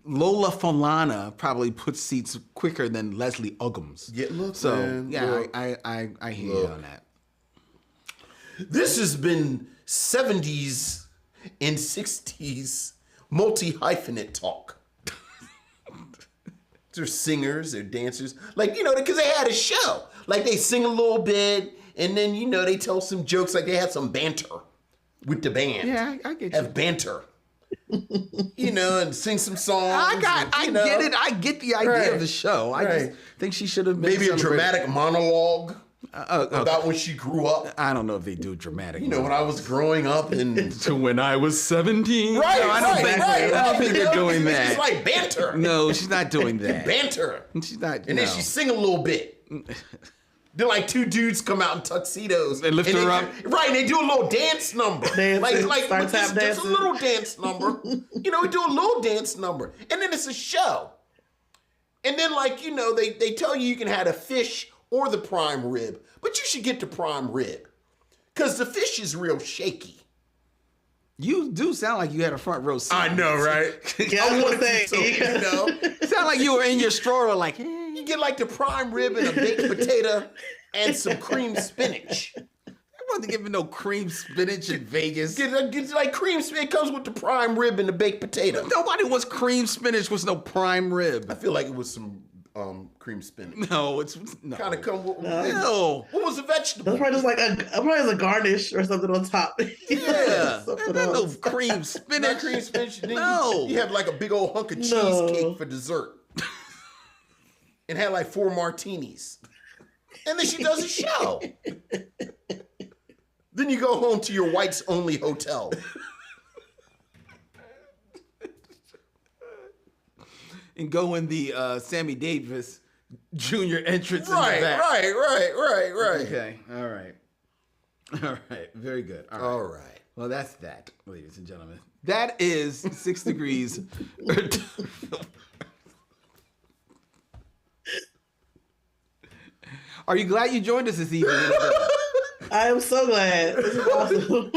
Lola Falana probably puts seats quicker than Leslie Uggams. Yeah, look, so, man, yeah, look. I hear you on that. This has been 70s and 60s multi-hyphenate talk. They're singers, they're dancers. Because they had a show. They sing a little bit, and then, they tell some jokes. They had some banter with the band. Yeah, I get you. Have banter. And sing some songs. I get it. I get the idea of the show. I just Right. think she should have been Maybe a dramatic monologue okay. about when she grew up. I don't know if they do dramatic. When I was growing up and... To when I was 17. Right, No, I don't think they're doing that. It's like banter. No, she's not doing that. Banter. She's not. And then she sing a little bit. Then two dudes come out in tuxedos and lift her up. Right, and they do a little dance number. Start tap just a dancing. little dance number. We do a little dance number. And then it's a show. And then they tell you can have the fish or the prime rib, but you should get the prime rib. Because the fish is real shaky. You do sound like you had a front row seat. I know, right? Yeah, I was gonna say, Sound like you were in your stroller like, You get the prime rib and a baked potato and some cream spinach. I wasn't giving no cream spinach in Vegas. Get cream spinach. It comes with the prime rib and the baked potato. Nobody wants cream spinach with no prime rib. I feel like it was some cream spinach. No, it's no. Kind of come with... No. What was the vegetable? that's probably just a garnish or something on top. Yeah. Something Not no else. cream spinach. Not cream spinach. Then No. You have a big old hunk of cheesecake for dessert. And had 4 martinis. And then she does a show. Then you go home to your whites only hotel. And go in the Sammy Davis Jr. entrance in the Right. back. Okay. All right. Very good. All right. Well, that's that, ladies and gentlemen. That is 6 Degrees. Are you glad you joined us this evening? I am so glad. This is awesome.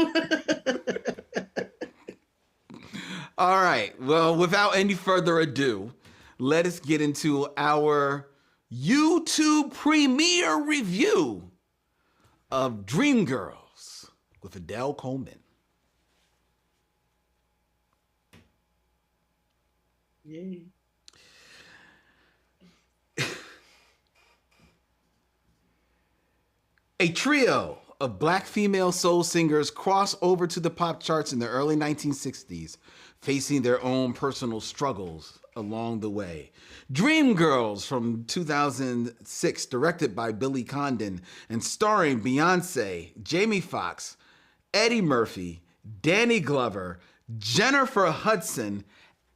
All right. Well, without any further ado, let us get into our YouTube premiere review of Dreamgirls with Adell Coleman. Yay. A trio of black female soul singers cross over to the pop charts in the early 1960s, facing their own personal struggles along the way. Dreamgirls from 2006, directed by Billy Condon and starring Beyonce, Jamie Foxx, Eddie Murphy, Danny Glover, Jennifer Hudson,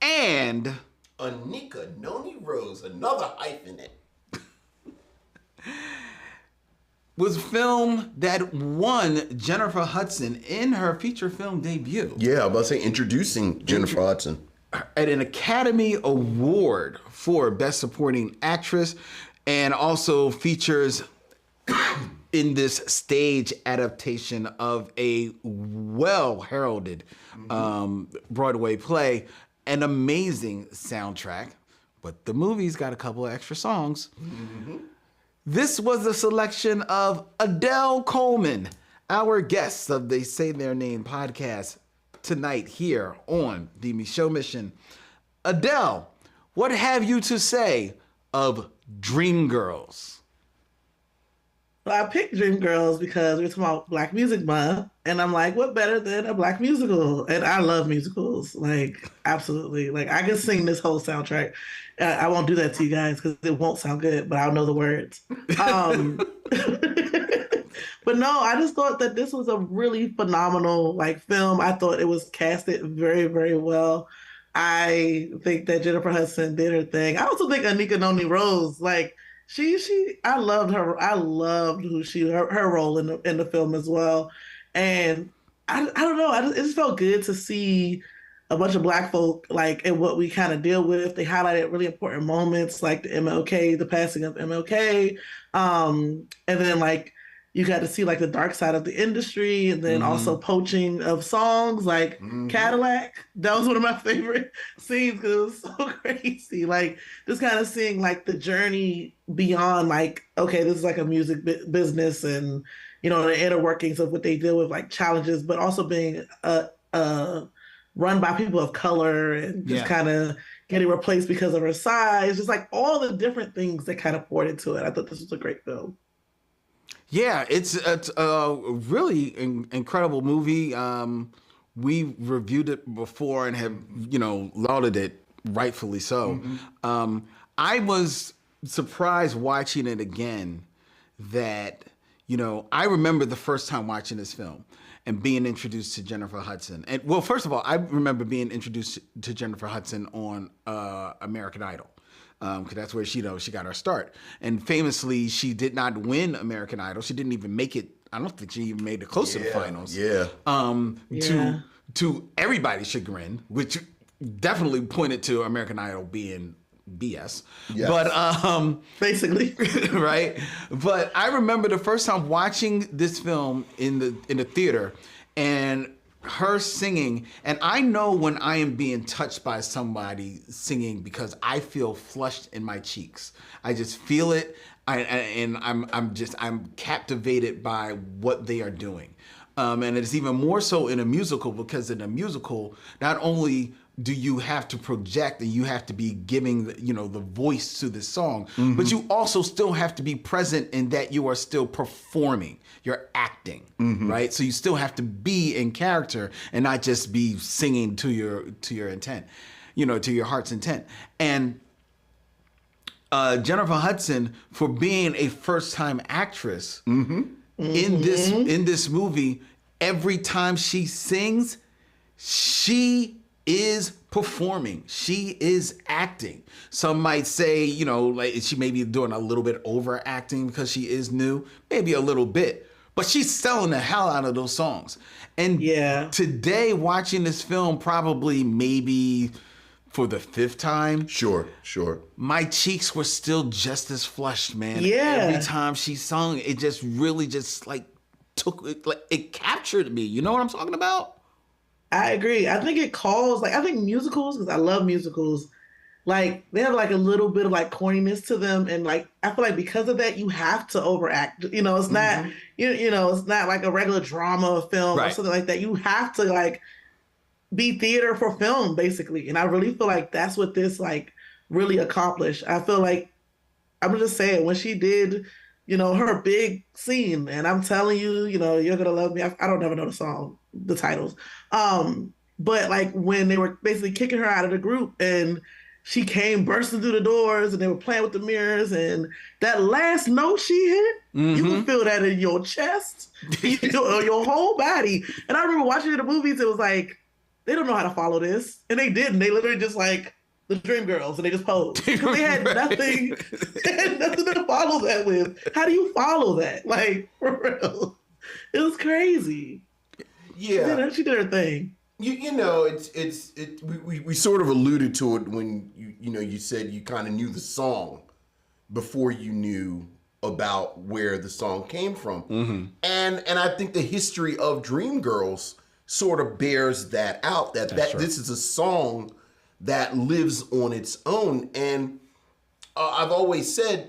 and Anika Noni Rose, another hyphenate. was a film that won Jennifer Hudson in her feature film debut Yeah, I was about to say introducing Jennifer Hudson. at an Academy Award for Best Supporting Actress, and also features in this stage adaptation of a well-heralded Broadway play, an amazing soundtrack, but the movie's got a couple of extra songs. This was a selection of Adell Coleman, our guest of the Say Their Name podcast, tonight here on the Micheaux Mission. Adell, what have you to say of Dreamgirls? So I picked Dreamgirls because we're talking about Black Music Month, and I'm like, what better than a Black musical? And I love musicals, like absolutely. Like I can sing this whole soundtrack. I won't do that to you guys because it won't sound good, but I'll know the words. But no, I just thought that this was a really phenomenal like film. I thought it was casted very, very well. I think that Jennifer Hudson did her thing. I also think Anika Noni Rose, like I loved her. I loved her role in the film as well. And I don't know. It just felt good to see a bunch of Black folk like and what we kind of deal with. They highlighted really important moments like the passing of MLK, and then like you got to see like the dark side of the industry, and then also poaching of songs like Cadillac. That was one of my favorite scenes because it was so crazy. Like just kind of seeing like the journey beyond like, okay, this is like a music business and, you know, the inner workings of what they deal with, like challenges, but also being run by people of color and just kind of getting replaced because of her size. Just like all the different things that kind of poured into it. I thought this was a great film. Yeah, it's a really incredible movie. We reviewed it before and have, you know, lauded it, rightfully so. I was surprised watching it again that, you know, I remember the first time watching this film and being introduced to Jennifer Hudson. And well, first of all, I remember being introduced to Jennifer Hudson on American Idol. Because that's where she got her start. And famously, she did not win American Idol. She didn't even make it. I don't think she even made it close to the finals. To everybody's chagrin, which definitely pointed to American Idol being BS. Yes. But basically, right. But I remember the first time watching this film in the theater, and her singing, and I know when I am being touched by somebody singing because I feel flushed in my cheeks. I just feel it, and I'm captivated by what they are doing, and it's even more so in a musical because in a musical, not only do you have to project and you have to be giving the voice to the song, but you also still have to be present in that you are still performing, you're acting, right? So you still have to be in character and not just be singing to your intent, to your heart's intent. And Jennifer Hudson, for being a first-time actress in this movie, every time she sings, she is performing. She is acting. Some might say, like she may be doing a little bit overacting because she is new, maybe a little bit, but she's selling the hell out of those songs. And today, watching this film, probably maybe for the 5th time. Sure. My cheeks were still just as flushed, man. Yeah. Every time she sung, it just really just like it captured me. You know what I'm talking about? I agree. I think it calls, I think musicals, because I love musicals, like they have like a little bit of like corniness to them. And like, I feel like because of that, you have to overact. It's not, it's not like a regular drama film or something like that. You have to like be theater for film, basically. And I really feel like that's what this like really accomplished. I feel like, I'm gonna just say it, when she did, her big scene, and I'm telling you, you're gonna love me. I don't ever know the titles. But like when they were basically kicking her out of the group and she came bursting through the doors and they were playing with the mirrors, and that last note she hit, you can feel that in your chest, your whole body. And I remember watching it in the movies, it was like, they don't know how to follow this. And they didn't. They literally just like the Dreamgirls, and they just posed. Because they had nothing to follow that with. How do you follow that? Like, for real. It was crazy. Yeah. She did her thing. We sort of alluded to it when you said you kind of knew the song before you knew about where the song came from. And I think the history of Dreamgirls sort of bears that out, that this is a song that lives on its own. And I've always said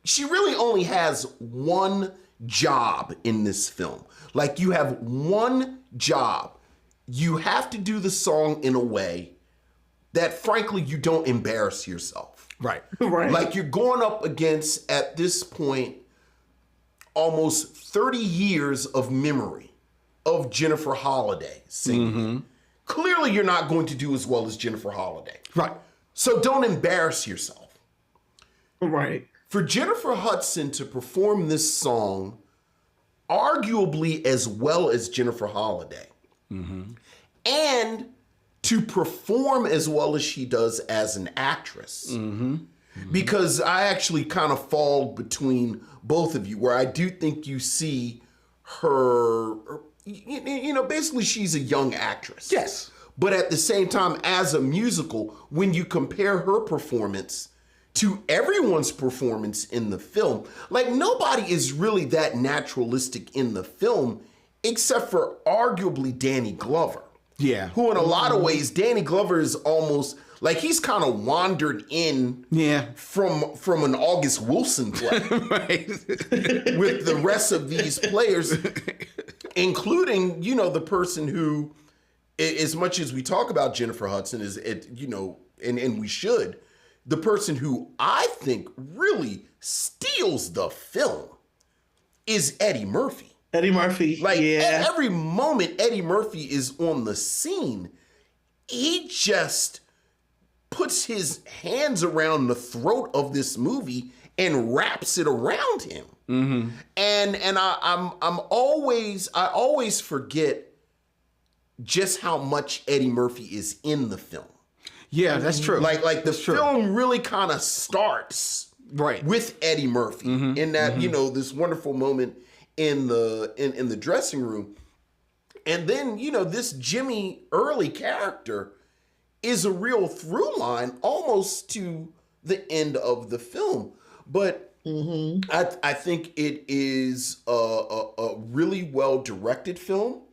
she really only has one job in this film. Like, you have one job, you have to do the song in a way that, frankly, you don't embarrass yourself. Right. Right. Like, you're going up against, at this point, almost 30 years of memory of Jennifer Holliday singing. Clearly, you're not going to do as well as Jennifer Holliday. Right. So don't embarrass yourself. Right. For Jennifer Hudson to perform this song arguably as well as Jennifer Holliday, and to perform as well as she does as an actress, because I actually kind of fall between both of you, where I do think you see her, basically she's a young actress. Yes. But at the same time, as a musical, when you compare her performance to everyone's performance in the film, like, nobody is really that naturalistic in the film except for arguably Danny Glover. Yeah. Who in a lot of ways, Danny Glover is almost like he's kind of wandered in from an August Wilson play. Right. With the rest of these players, including, the person who, as much as we talk about Jennifer Hudson, and we should, the person who I think really steals the film is Eddie Murphy. Eddie Murphy. Like, yeah. at every moment Eddie Murphy is on the scene, he just puts his hands around the throat of this movie and wraps it around him. And I always forget just how much Eddie Murphy is in the film. Yeah, that's true. Like the film really kind of starts with Eddie Murphy in that, this wonderful moment in the dressing room. And then, this Jimmy Early character is a real through line almost to the end of the film. But I think it is a really well directed film.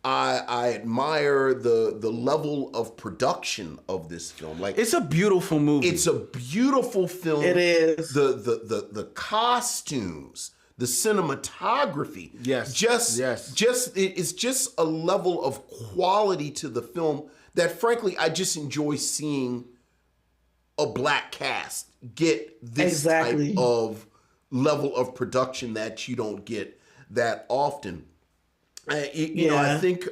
I admire the level of production of this film. Like, it's a beautiful movie. It's a beautiful film. It is. The costumes, the cinematography. Yes. It's just a level of quality to the film that, frankly, I just enjoy seeing a black cast get this type of level of production that you don't get that often. I think,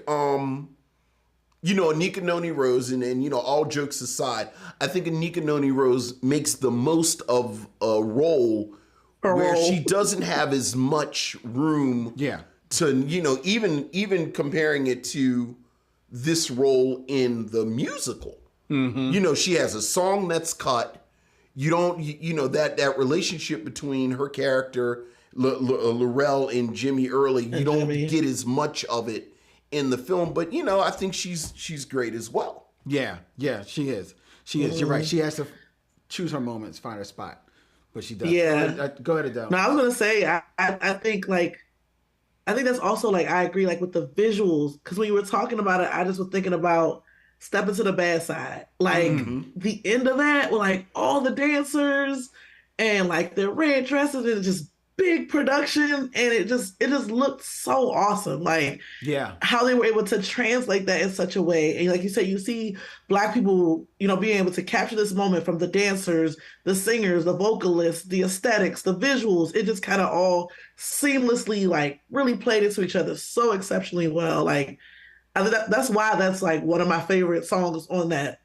Anika Noni Rose, and all jokes aside, I think Anika Noni Rose makes the most of a role where she doesn't have as much room to, even comparing it to this role in the musical. She has a song that's cut. You don't, that relationship between her character, Laurel and Jimmy Early, you don't get as much of it in the film, but I think she's great as well. Yeah, she is. You're right. She has to choose her moments, find her spot, but she does. Yeah. Go ahead, Adell. No, I was gonna say I think that's also, like, I agree, like, with the visuals, because when you were talking about it, I just was thinking about Step Into the Bad Side, like the end of that, with, like, all the dancers and, like, their red dresses, and just big production, and it just looked so awesome. Like, how they were able to translate that in such a way. And like you said, you see Black people, being able to capture this moment from the dancers, the singers, the vocalists, the aesthetics, the visuals. It just kind of all seamlessly, like, really played into each other so exceptionally well. Like, I think that's why that's, like, one of my favorite songs on that,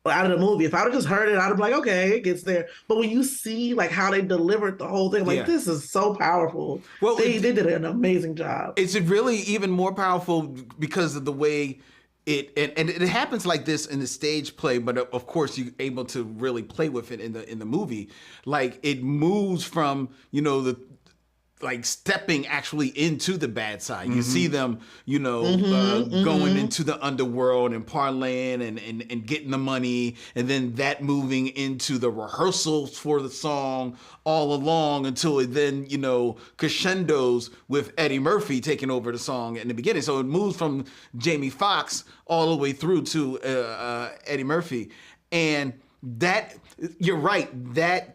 out of the movie. If I would have just heard it, I'd have been like, okay, it gets there. But when you see, like, how they delivered the whole thing, like, this is so powerful. Well, they did an amazing job. It's really even more powerful because of the way it happens like this in the stage play, but of course you're able to really play with it in the movie. Like, it moves from, like, stepping actually into the bad side. You see them, going into the underworld and parlaying and getting the money, and then that moving into the rehearsals for the song all along until it then, crescendos with Eddie Murphy taking over the song in the beginning. So it moves from Jamie Foxx all the way through to Eddie Murphy. And that, you're right, that,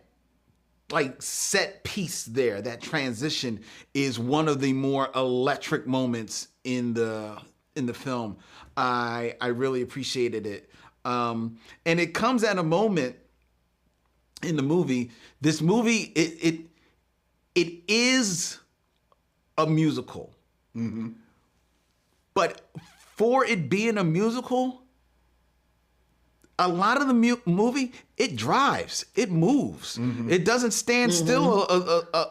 like, set piece there, that transition is one of the more electric moments in the in the film. I really appreciated it. And it comes at a moment in the movie. This movie, it is a musical. But for it being a musical, a lot of the movie, it drives, it moves. It doesn't stand still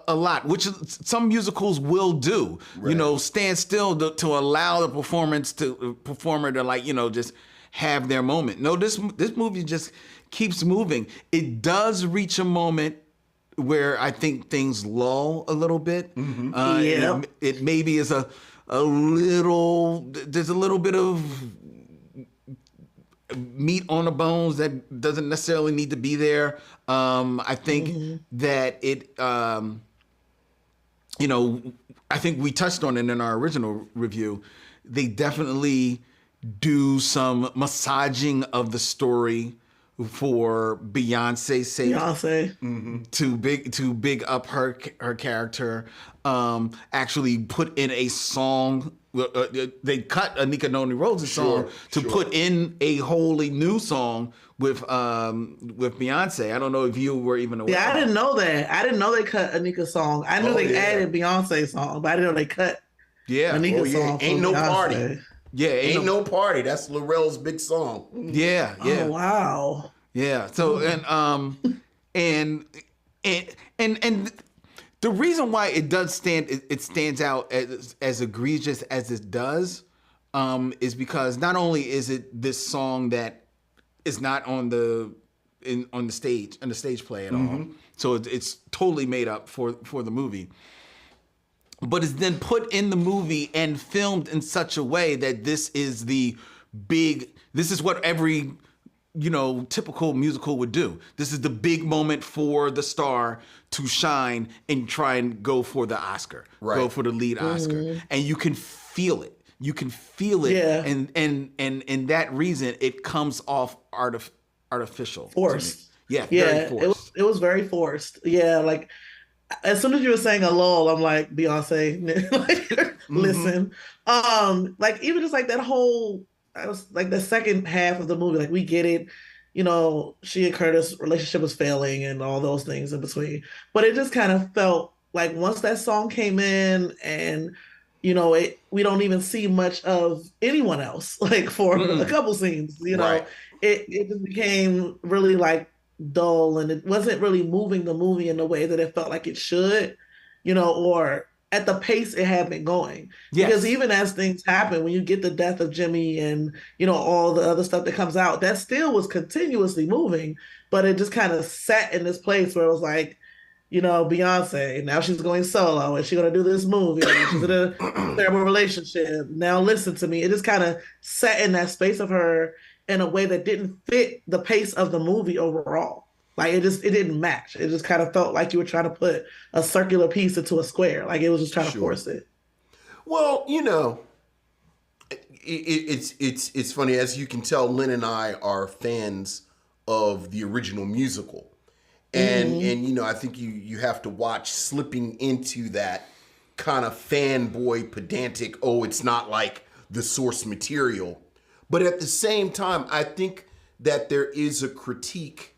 a lot, which some musicals will do. Right. You know, stand still to allow the performer to, like, you know, just have their moment. No, this movie just keeps moving. It does reach a moment where I think things lull a little bit. It maybe is a little, there's a little bit of meat on the bones that doesn't necessarily need to be there. I think that it, you know, I think we touched on it in our original review. They definitely do some massaging of the story for Beyonce's sake. To big up her character. Actually put in a song. They cut Anika Noni Rose's song to put in a wholly new song with Beyonce. I don't know if you were even aware. Yeah, I didn't know that. I didn't know they cut Anika's song. I knew they added Beyonce's song, but I didn't know they cut Anika's song. Ain't no Beyonce. party. Yeah, ain't no party. That's Laurel's big song. Yeah. Oh, wow. Yeah. So and the reason why it stands out as egregious as it does, is because not only is it this song that is not on the stage play at all, so it's totally made up for the movie, but it's then put in the movie and filmed in such a way that this is what every, you know, typical musical would do. This is the big moment for the star to shine and try and go for the Oscar, go for the lead Oscar, and you can feel it. You can feel it, and that reason it comes off artificial, forced. Very forced. It was very forced. Yeah, like as soon as you were saying a lull, I'm like, Beyonce, like, listen. Like even just like that whole, I was like the second half of the movie, like we get it, you know, she and Curtis' relationship was failing and all those things in between. But it just kind of felt like once that song came in and, you know, we don't even see much of anyone else, like for a couple scenes, you know, it just became really like dull and it wasn't really moving the movie in the way that it felt like it should, you know, or at the pace it had been going. Because even as things happen, when you get the death of Jimmy and, you know, all the other stuff that comes out, that still was continuously moving, but it just kind of sat in this place where it was like, you know, Beyonce, now she's going solo and she's going to do this movie. She's in a terrible relationship. Now listen to me. It just kind of sat in that space of her in a way that didn't fit the pace of the movie overall. Like it didn't match. It just kind of felt like you were trying to put a circular piece into a square. Like it was just trying to force it. Well, you know, it's funny. As you can tell, Lynn and I are fans of the original musical. And you know, I think you have to watch slipping into that kind of fanboy pedantic, oh, it's not like the source material. But at the same time, I think that there is a critique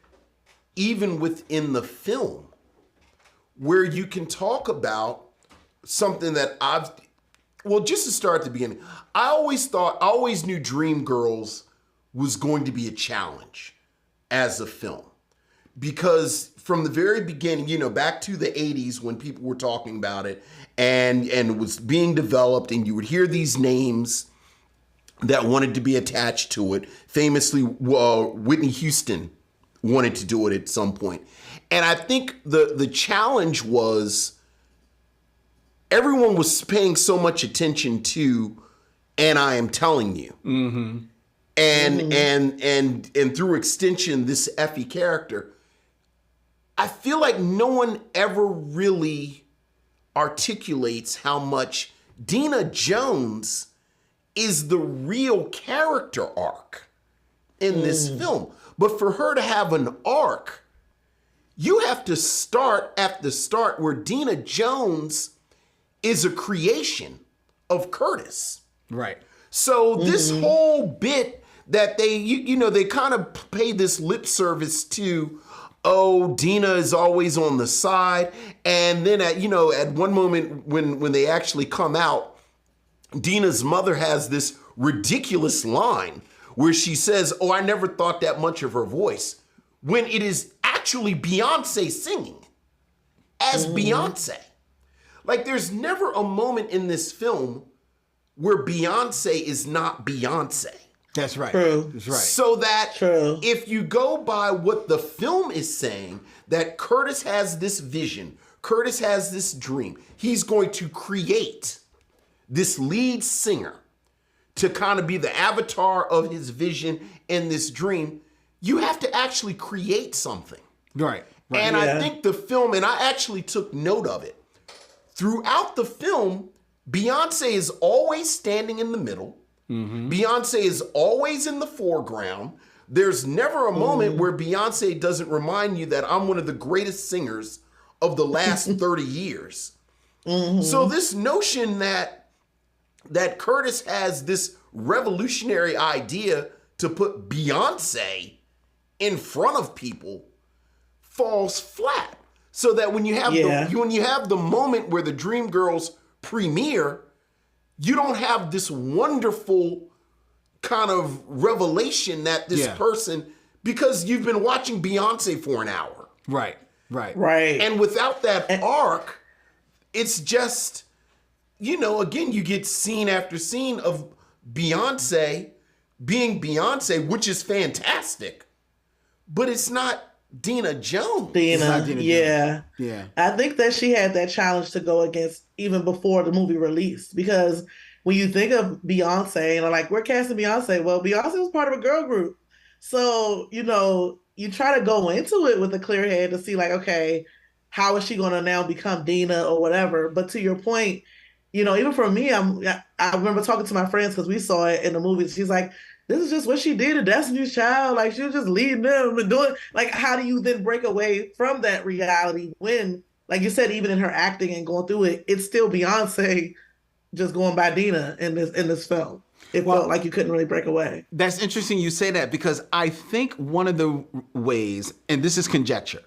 even within the film where you can talk about something that just to start at the beginning, I always knew DREAMGIRLS was going to be a challenge as a film. Because from the very beginning, you know, back to the 80s when people were talking about it and it was being developed and you would hear these names that wanted to be attached to it. Famously, Whitney Houston wanted to do it at some point. And I think the challenge was everyone was paying so much attention to And I Am Telling You. And through extension, this Effie character, I feel like no one ever really articulates how much Dina Jones is the real character arc in this film. But for her to have an arc, you have to start at the start where Dina Jones is a creation of Curtis. Right. So this whole bit that they, they kind of pay this lip service to, oh, Dina is always on the side. And then at one moment when they actually come out, Dina's mother has this ridiculous line where she says, oh, I never thought that much of her voice, when it is actually Beyonce singing as Beyonce. Like, there's never a moment in this film where Beyonce is not Beyonce. That's right. True. That's right. So that True. if you go by what the film is saying, that Curtis has this vision, Curtis has this dream, he's going to create this lead singer to kind of be the avatar of his vision and this dream. You have to actually create something. Right. And I think the film, and I actually took note of it, throughout the film, Beyonce is always standing in the middle. Beyonce is always in the foreground. There's never a moment where Beyonce doesn't remind you that I'm one of the greatest singers of the last 30 years. So this notion that Curtis has this revolutionary idea to put Beyonce in front of people falls flat. So that when you have the moment where the Dreamgirls premiere, you don't have this wonderful kind of revelation that this person, because you've been watching Beyonce for an hour. Right. And without that arc, it's just, again, you get scene after scene of Beyonce being Beyonce, which is fantastic, but it's not Dina Jones. Dina, Yeah. I think that she had that challenge to go against even before the movie released, because when you think of Beyonce, like, we're casting Beyonce. Well, Beyonce was part of a girl group. So, you try to go into it with a clear head to see, like, okay, how is she going to now become Dina or whatever? But to your point, even for me, I remember talking to my friends because we saw it in the movies. She's like, this is just what she did to Destiny's Child. Like, she was just leading them and doing, like, how do you then break away from that reality when, like you said, even in her acting and going through it, it's still Beyonce just going by Dina in this film. It felt like you couldn't really break away. That's interesting you say that, because I think one of the ways, and this is conjecture,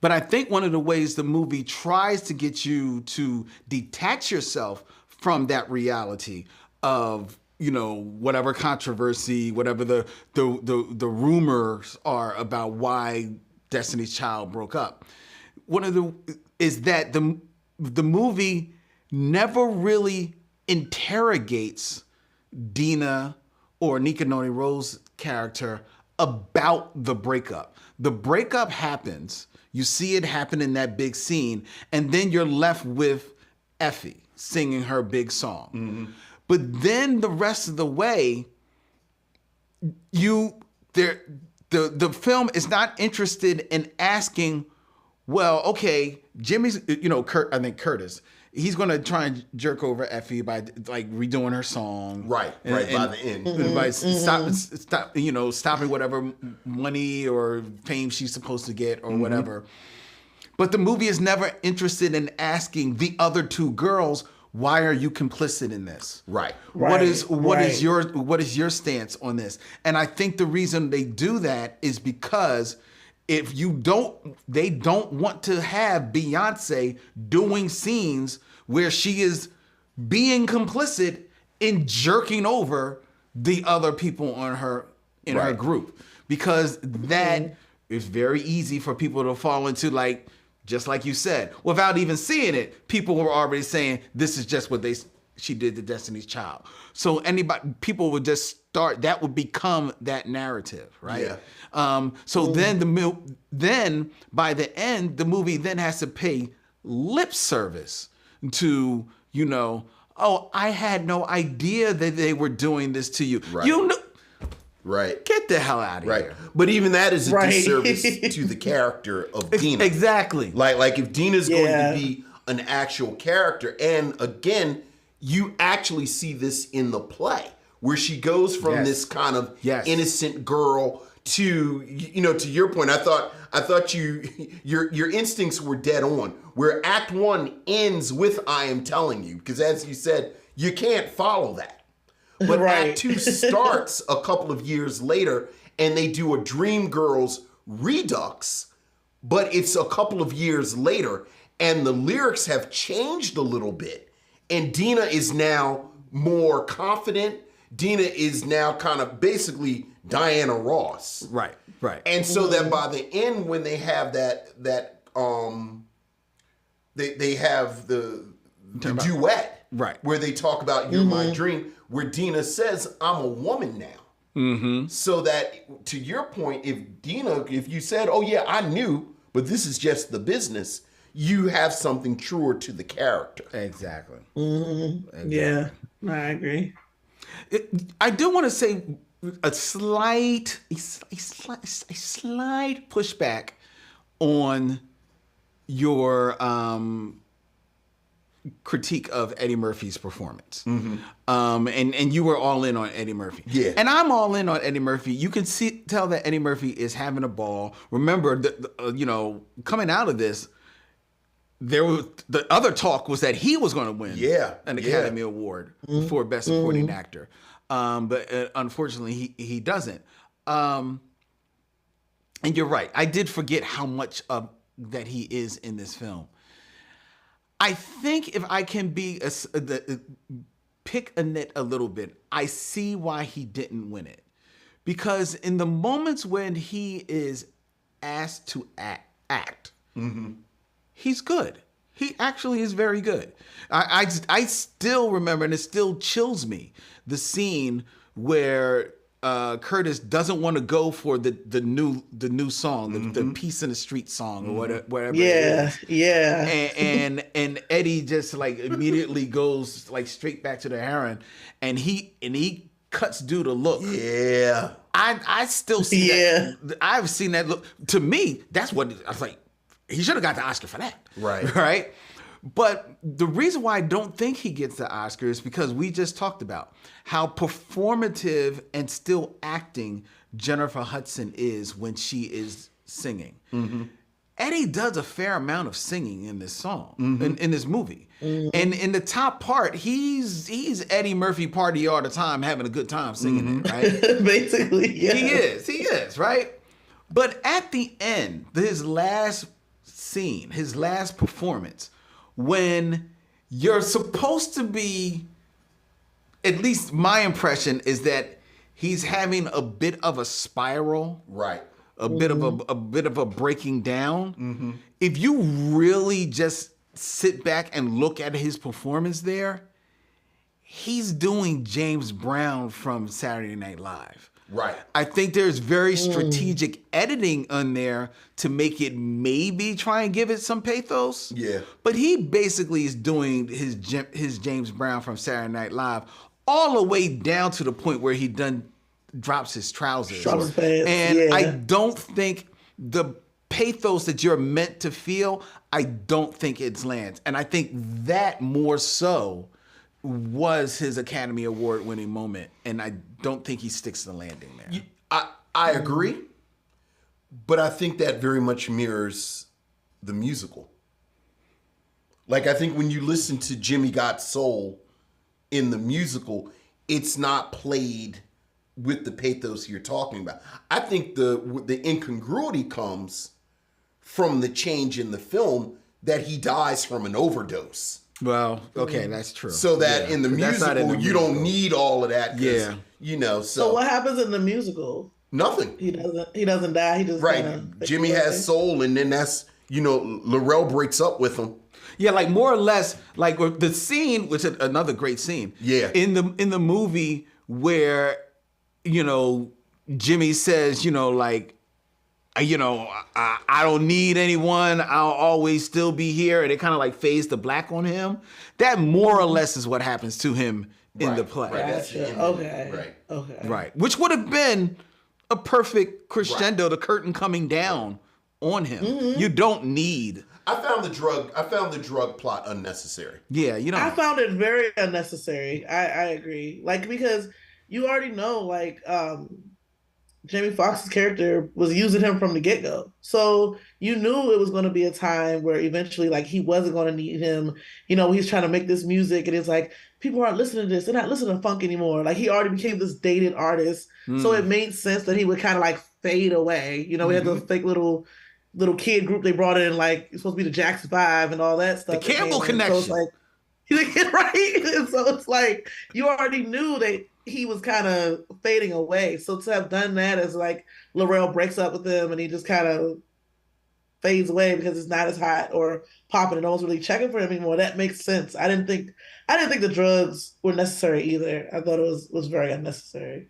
but I think one of the ways the movie tries to get you to detach yourself from that reality of, whatever controversy, whatever the rumors are about why Destiny's Child broke up. Is that the movie never really interrogates Dina or Nika Noni Rose's character about the breakup. The breakup happens, you see it happen in that big scene, and then you're left with Effie singing her big song. But then the rest of the way, the film is not interested in asking, well, okay, Jimmy's, I think Curtis, he's going to try and jerk over Effie by, like, redoing her song. By the end. By stopping whatever money or fame she's supposed to get or whatever. But the movie is never interested in asking the other two girls, why are you complicit in this? What is your stance on this? And I think the reason they do that is because they don't want to have Beyonce doing scenes where she is being complicit in jerking over the other people in her group, because that is very easy for people to fall into, like, just like you said, without even seeing it, people were already saying this is just what she did to Destiny's Child. So people would just start, that would become that narrative, right? Then by the end, the movie then has to pay lip service to, oh, I had no idea that they were doing this to you. Get the hell out of here. But even that is a disservice to the character of Dina. Exactly. Like if Dina's going to be an actual character, and again, you actually see this in the play, where she goes from this kind of innocent girl to, to your point, I thought your instincts were dead on, where Act 1 ends with I am telling you, because as you said, you can't follow that. But Right. Act 2 starts a couple of years later, and they do a DREAMGIRLS redux, but it's a couple of years later, and the lyrics have changed a little bit. And Dina is now more confident. Dina is now kind of basically Diana Ross. Right. And so that by the end, when they have they have the duet, right, where they talk about "You're My Dream," where Dina says, "I'm a woman now." So that, to your point, if you said, "Oh yeah, I knew, but this is just the business," you have something truer to the character. Exactly. Yeah, I agree. I do want to say a slight pushback on your critique of Eddie Murphy's performance. And you were all in on Eddie Murphy. Yeah. And I'm all in on Eddie Murphy. You can tell that Eddie Murphy is having a ball. Remember, coming out of this, the other talk was that he was going to win an Academy Award for Best Supporting Actor. But unfortunately, he doesn't. And you're right. I did forget how much that he is in this film. I think if I can pick a nit a little bit, I see why he didn't win it. Because in the moments when he is asked to act, he's good. He actually is very good. I still remember, and it still chills me, the scene where Curtis doesn't want to go for the new song, the Peace in the Street song, or whatever. Yeah, it is. yeah. And Eddie just like immediately goes like straight back to the heroin, and he cuts dude a look. Yeah, I still see that. I've seen that look. To me, that's what I was like. He should have got the Oscar for that. Right. Right. But the reason why I don't think he gets the Oscar is because we just talked about how performative and still acting Jennifer Hudson is when she is singing. Eddie does a fair amount of singing in this song, in this movie. And in the top part, he's Eddie Murphy party all the time, having a good time singing it, right? Basically, yeah. He is, right? But at the end, his last scene, his last performance, when you're supposed to be, at least my impression is that he's having a bit of a spiral, right? A bit of a breaking down. If you really just sit back and look at his performance there, he's doing James Brown from Saturday Night Live. Right. I think there's very strategic editing on there to make it maybe try and give it some pathos. Yeah. But he basically is doing his James Brown from Saturday Night Live all the way down to the point where he drops his trousers. And I don't think the pathos that you're meant to feel, I don't think it lands. And I think that more so was his Academy Award winning moment, and I don't think he sticks the landing there. I agree, but I think that very much mirrors the musical. Like, I think when you listen to Jimmy Got Soul in the musical, it's not played with the pathos you're talking about. I think the incongruity comes from the change in the film that he dies from an overdose. Well, okay, that's true. So that in the musical, you don't need all of that. Yeah. So what happens in the musical? Nothing. He doesn't die. He just Jimmy has soul, and then that's Laurel breaks up with him. Yeah, like more or less, like the scene, which is another great scene. Yeah. In the movie where, Jimmy says, I don't need anyone. I'll always still be here. And it kind of like fades to black on him. That more or less is what happens to him in the play. Right. Gotcha. Okay. Right. Which would have been a perfect crescendo, the curtain coming down on him. You don't need. I found the drug plot unnecessary. Yeah, I found it very unnecessary. I agree. Like, because you already know, like, Jamie Foxx's character was using him from the get go. So you knew it was going to be a time where eventually, like, he wasn't going to need him. He's trying to make this music, and it's like people aren't listening to this. They're not listening to funk anymore. Like, he already became this dated artist, so it made sense that he would kind of like fade away. We had the fake little kid group they brought in, like it's supposed to be the Jackson Five and all that stuff. The Campbell connection. So it's like, right? And so it's like you already knew that he was kind of fading away. So to have done that as like Laurel breaks up with him and he just kind of fades away because it's not as hot or popping and no one's really checking for him anymore, that makes sense. I didn't think the drugs were necessary either. I thought it was very unnecessary.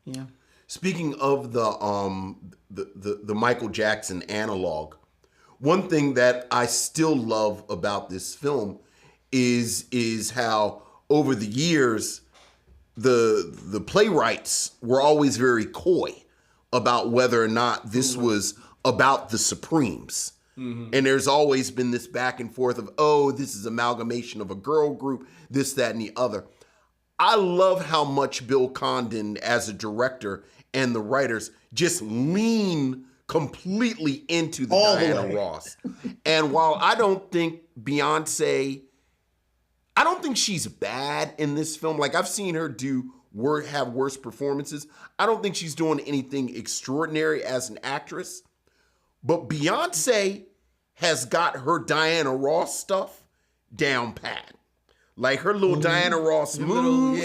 Yeah. Speaking of the Michael Jackson analog, one thing that I still love about this film is how over the years the playwrights were always very coy about whether or not this was about the Supremes. And there's always been this back and forth of, oh, this is amalgamation of a girl group, this, that, and the other. I love how much Bill Condon as a director and the writers just lean completely into the Diana Ross. And while I don't think she's bad in this film. Like, I've seen her have worse performances. I don't think she's doing anything extraordinary as an actress. But Beyonce has got her Diana Ross stuff down pat. Like, her little Diana Ross moves.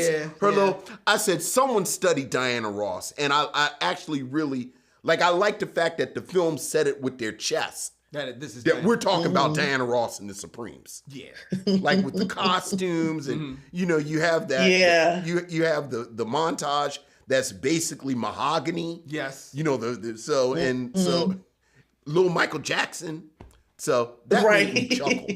I said, someone studied Diana Ross. And I actually really, I like the fact that the film said it with their chest. That we're talking about Diana Ross and the Supremes. Yeah. Like with the costumes and, you have that. Yeah. You have the montage that's basically mahogany. Yes. So little Michael Jackson. So that made me chuckle.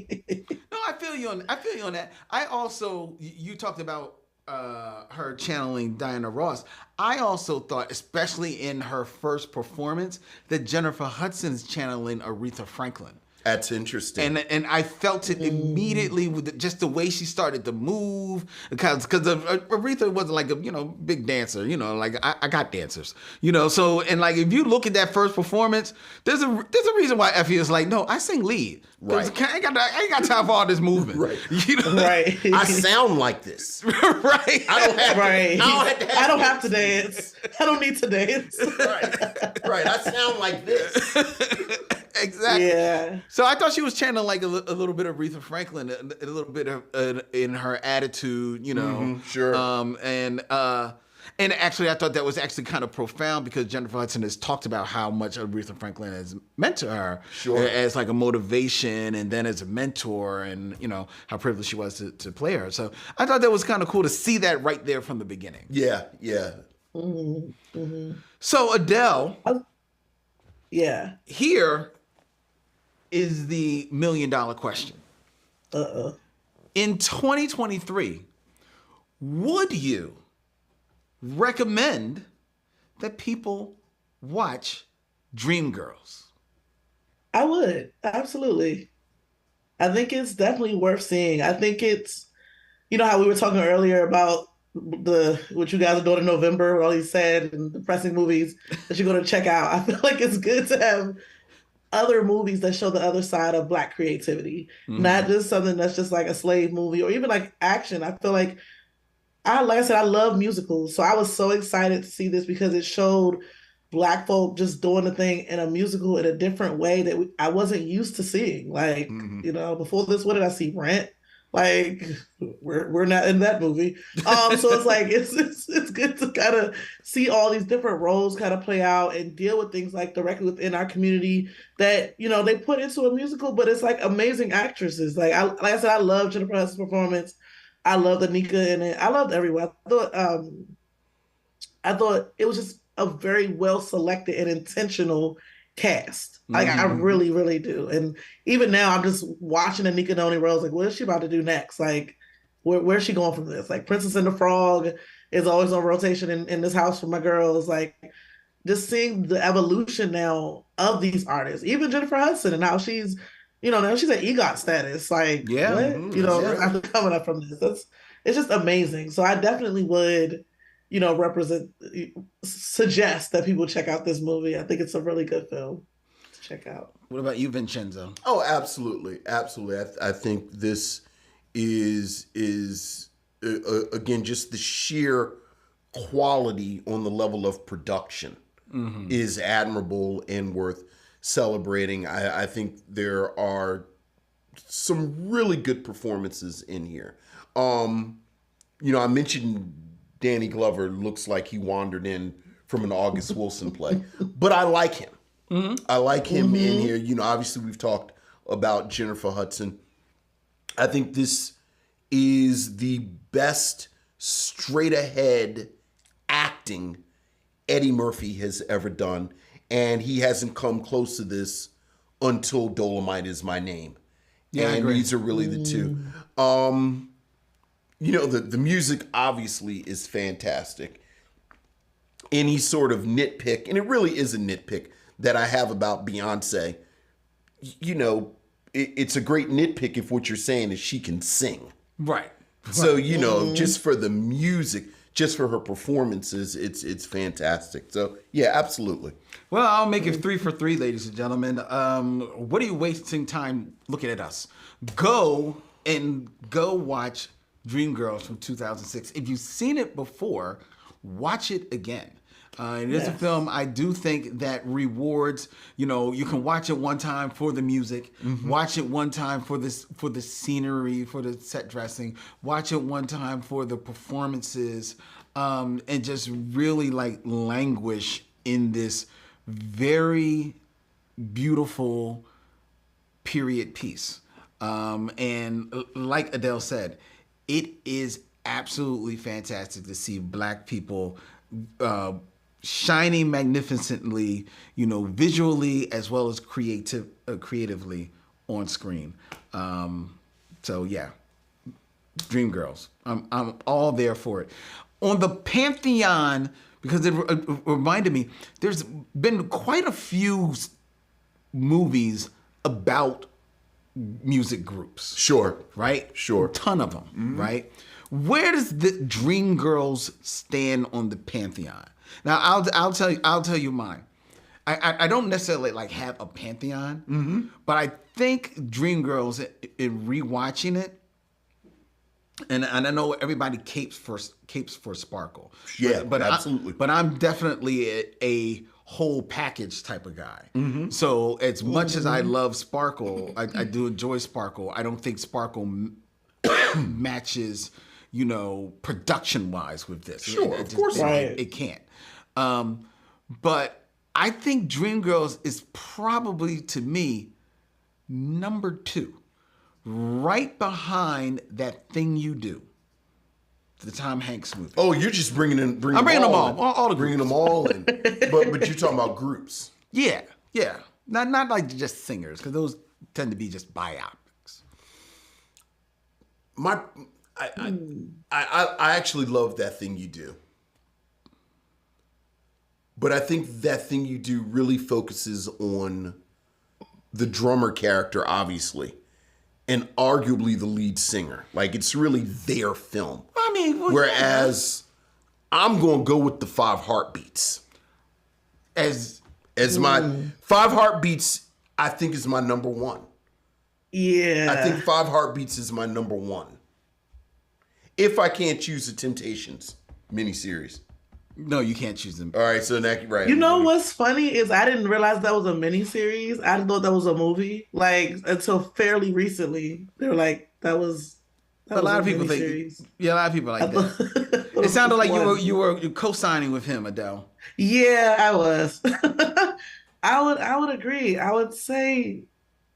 No, I feel you on that. I also, you talked about her channeling Diana Ross. I also thought, especially in her first performance, that Jennifer Hudson's channeling Aretha Franklin. That's interesting. And I felt it immediately with just the way she started to move, because Aretha wasn't like a big dancer, like I got dancers, so, and like if you look at that first performance, there's a reason why Effie is like, no, I sing lead. Right. I ain't got time for all this movement. Right. Right. I sound like this. Right. I don't have to dance. I don't need to dance. Right. I sound like this. Exactly. Yeah. So I thought she was channeling like a little bit of Aretha Franklin, a little bit of in her attitude, Sure. And actually, I thought that was actually kind of profound because Jennifer Hudson has talked about how much Aretha Franklin has meant to her, as like a motivation and then as a mentor, and how privileged she was to play her. So I thought that was kind of cool to see that right there from the beginning. Yeah. So Adell, here is the $1 million question. In 2023, would you recommend that people watch Dreamgirls? I would, absolutely. I think it's definitely worth seeing. I think it's, how we were talking earlier about what you guys are doing in November, all these sad and depressing movies that you're going to check out. I feel like it's good to have other movies that show the other side of Black creativity, not just something that's just like a slave movie or even like action. I feel like I said, I love musicals. So I was so excited to see this because it showed Black folk just doing the thing in a musical in a different way that I wasn't used to seeing. Like, before this, what did I see? Rent? Like, we're not in that movie. So it's like, it's good to kind of see all these different roles kind of play out and deal with things like directly within our community that, they put into a musical, but it's like amazing actresses. Like I said, I love Jennifer Hudson's performance. I loved Anika in it. I loved everyone. I thought it was just a very well selected and intentional cast. Like I really, really do. And even now, I'm just watching Anika Noni Rose. Like, what is she about to do next? Like, where's she going from this? Like, Princess and the Frog is always on rotation in this house for my girls. Like, just seeing the evolution now of these artists, even Jennifer Hudson, and how she's, now she's at EGOT status. Like, what? After coming up from this, it's just amazing. So I definitely would, represent suggest that people check out this movie. I think it's a really good film to check out. What about you, Vincenzo? Oh, absolutely, absolutely. I think this is again just the sheer quality on the level of production is admirable and worth celebrating. I think there are some really good performances in here. I mentioned Danny Glover looks like he wandered in from an August Wilson play, but I like him. I like him in here. Obviously we've talked about Jennifer Hudson. I think this is the best straight ahead acting Eddie Murphy has ever done. And he hasn't come close to this until Dolomite Is My Name. Yeah, and I agree. these are really the two. The music obviously is fantastic. Any sort of nitpick, and it really is a nitpick that I have about Beyonce, it's a great nitpick if what you're saying is she can sing. Right. So, just for the music, just for her performances, it's fantastic. So, yeah, absolutely. Well, I'll make it 3 for 3, ladies and gentlemen. What are you wasting time looking at us? Go watch Dreamgirls from 2006. If you've seen it before, watch it again. It is a film I do think that rewards, you can watch it one time for the music, watch it one time for the scenery, for the set dressing, watch it one time for the performances, and just really languish in this very beautiful period piece. And like Adell said, it is absolutely fantastic to see Black people shining magnificently, visually as well as creatively on screen. So yeah, Dreamgirls. I'm all there for it. On the Pantheon, because it reminded me, there's been quite a few movies about music groups. Sure. Right? Sure. A ton of them, right? Where does the Dreamgirls stand on the Pantheon? Now, I'll tell you mine. I don't necessarily have a pantheon, but I think Dreamgirls, in rewatching it, and I know everybody capes for Sparkle. Yeah, but absolutely. But I'm definitely a whole package type of guy. So as much as I love Sparkle, I do enjoy Sparkle. I don't think Sparkle matches, production wise with this. Sure, of course not. It can't. But I think Dreamgirls is probably, to me, number 2, right behind That Thing You Do, the Tom Hanks movie. Oh, you're just bringing I'm bringing them all the bringing groups. them all in. But you're talking about groups. Yeah. Not like just singers, because those tend to be just biopics. I actually love That Thing You Do. But I think That Thing You Do really focuses on the drummer character, obviously, and arguably the lead singer. It's really their film. I mean, Whereas I'm going to go with the 5 Heartbeats. As my 5 Heartbeats, I think is my number 1. Yeah. I think 5 Heartbeats is my number 1. If I can't choose the Temptations miniseries. No, you can't choose them. All right, so now, right. You know what's funny is I didn't realize that was a miniseries. I thought that was a movie. Until fairly recently, they were like, that was A lot of people think. Yeah, a lot of people like that. It sounded like you were co-signing with him, Adell. Yeah, I was. I would agree. I would say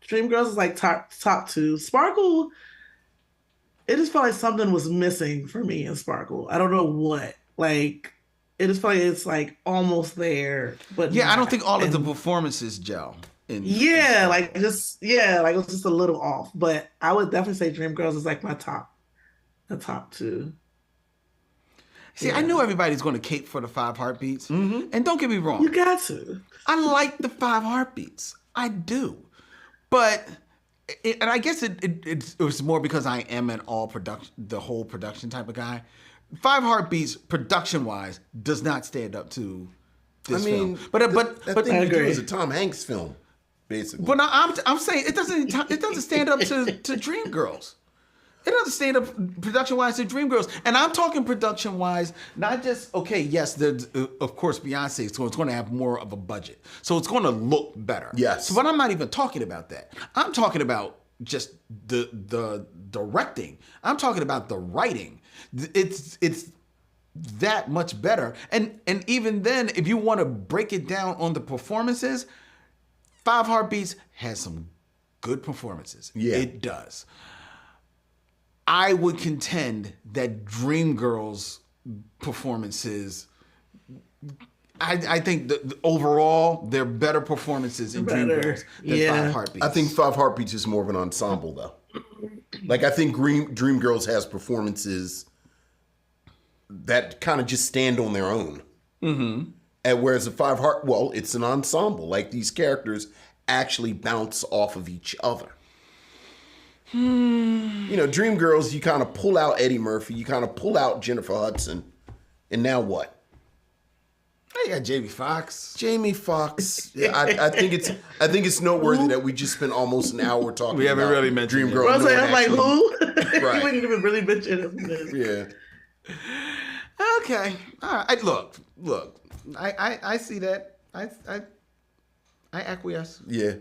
Dreamgirls is top 2. Sparkle. It just felt like something was missing for me in Sparkle. I don't know what. It just felt like it's almost there, but Yeah, not. I don't think all of the performances gel. it was just a little off. But I would definitely say Dreamgirls is the top 2. See, I knew everybody's going to cape for the 5 Heartbeats, and don't get me wrong. You got to. I like the 5 Heartbeats. I do. But, and I guess it was more because I am an the whole production type of guy. Five Heartbeats, production-wise, does not stand up to this I mean, film. But that thing I you do agree. is a Tom Hanks film, basically. But I'm saying it doesn't stand up to Dreamgirls. It doesn't stand up production-wise to Dreamgirls. And I'm talking production-wise, not just, okay, yes, there's, of course, Beyonce is going to have more of a budget. So it's going to look better. Yes. So, but I'm not even talking about that. I'm talking about just the directing. I'm talking about the writing. It's that much better. And even then, if you want to break it down on the performances, Five Heartbeats has some good performances. Yeah. It does. I would contend that Dreamgirls performances, I think overall they're better performances in Dreamgirls than Five Heartbeats. I think Five Heartbeats is more of an ensemble, though. Like, I think Dreamgirls has performances that kind of just stand on their own. Mm-hmm. And whereas it's an ensemble. Like, these characters actually bounce off of each other. You know, Dreamgirls, you kind of pull out Eddie Murphy, you kind of pull out Jennifer Hudson, and now what? You got Jamie Foxx. Jamie Foxx. Yeah, I think it's noteworthy that we just spent almost an hour talking. We haven't about really mentioned Dreamgirls. I was like, I'm like, who? Right. We didn't even really mention it. Yeah. Okay. All right. Look. I see that. I acquiesce. Yeah.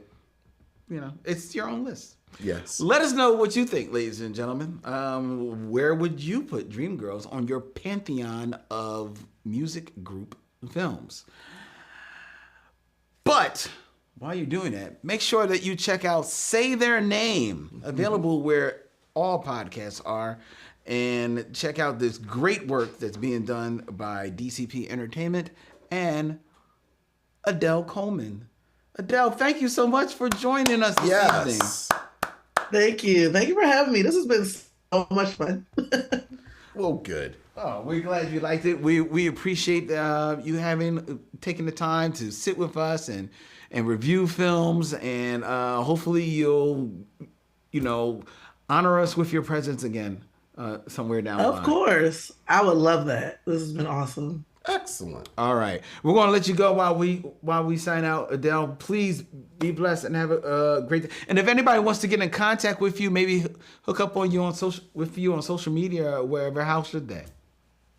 You know, it's your own list. Yes. Let us know what you think, ladies and gentlemen. Where would you put Dreamgirls on your pantheon of music group films? But while you're doing that, make sure that you check out Say Their Name, available where all podcasts are, and check out this great work that's being done by DCP Entertainment and Adell Coleman. Adell, thank you so much for joining us this evening. Yes. Thank you. Thank you for having me. This has been so much fun. Well, good. Oh, we're glad you liked it. We appreciate you taking the time to sit with us and review films, and hopefully you'll honor us with your presence again somewhere down the line. Of course. I would love that. This has been awesome. Excellent. All right, we're going to let you go while we sign out. Adell, please be blessed and have a great day. And if anybody wants to get in contact with you, maybe hook up on you on social media or wherever, how should they?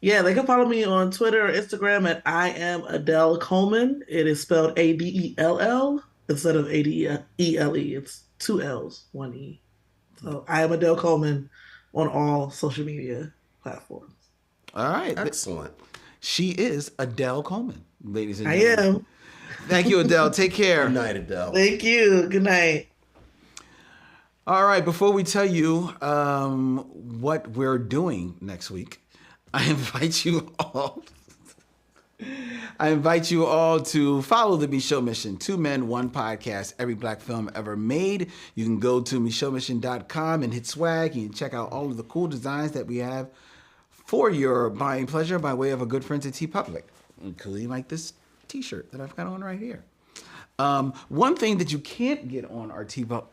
Yeah, they can follow me on Twitter or Instagram at I am Adell Coleman. It is spelled Adell instead of Adele. It's 2 L's, 1 E. So I am Adell Coleman on all social media platforms. All right, Excellent. she is Adell Coleman, ladies and I gentlemen. am. Thank you, Adell. Take care. Good night, Adele. Thank you. Good night. All right, before we tell you what we're doing next week, I invite you all to follow the Micheaux Mission, 2 Men, 1 podcast, every black film ever made. You can go to micheauxmission.com and hit swag. You can check out all of the cool designs that we have for your buying pleasure by way of our good friends at TeePublic, including like this t-shirt that I've got on right here. One thing that you can't get on our TeePublic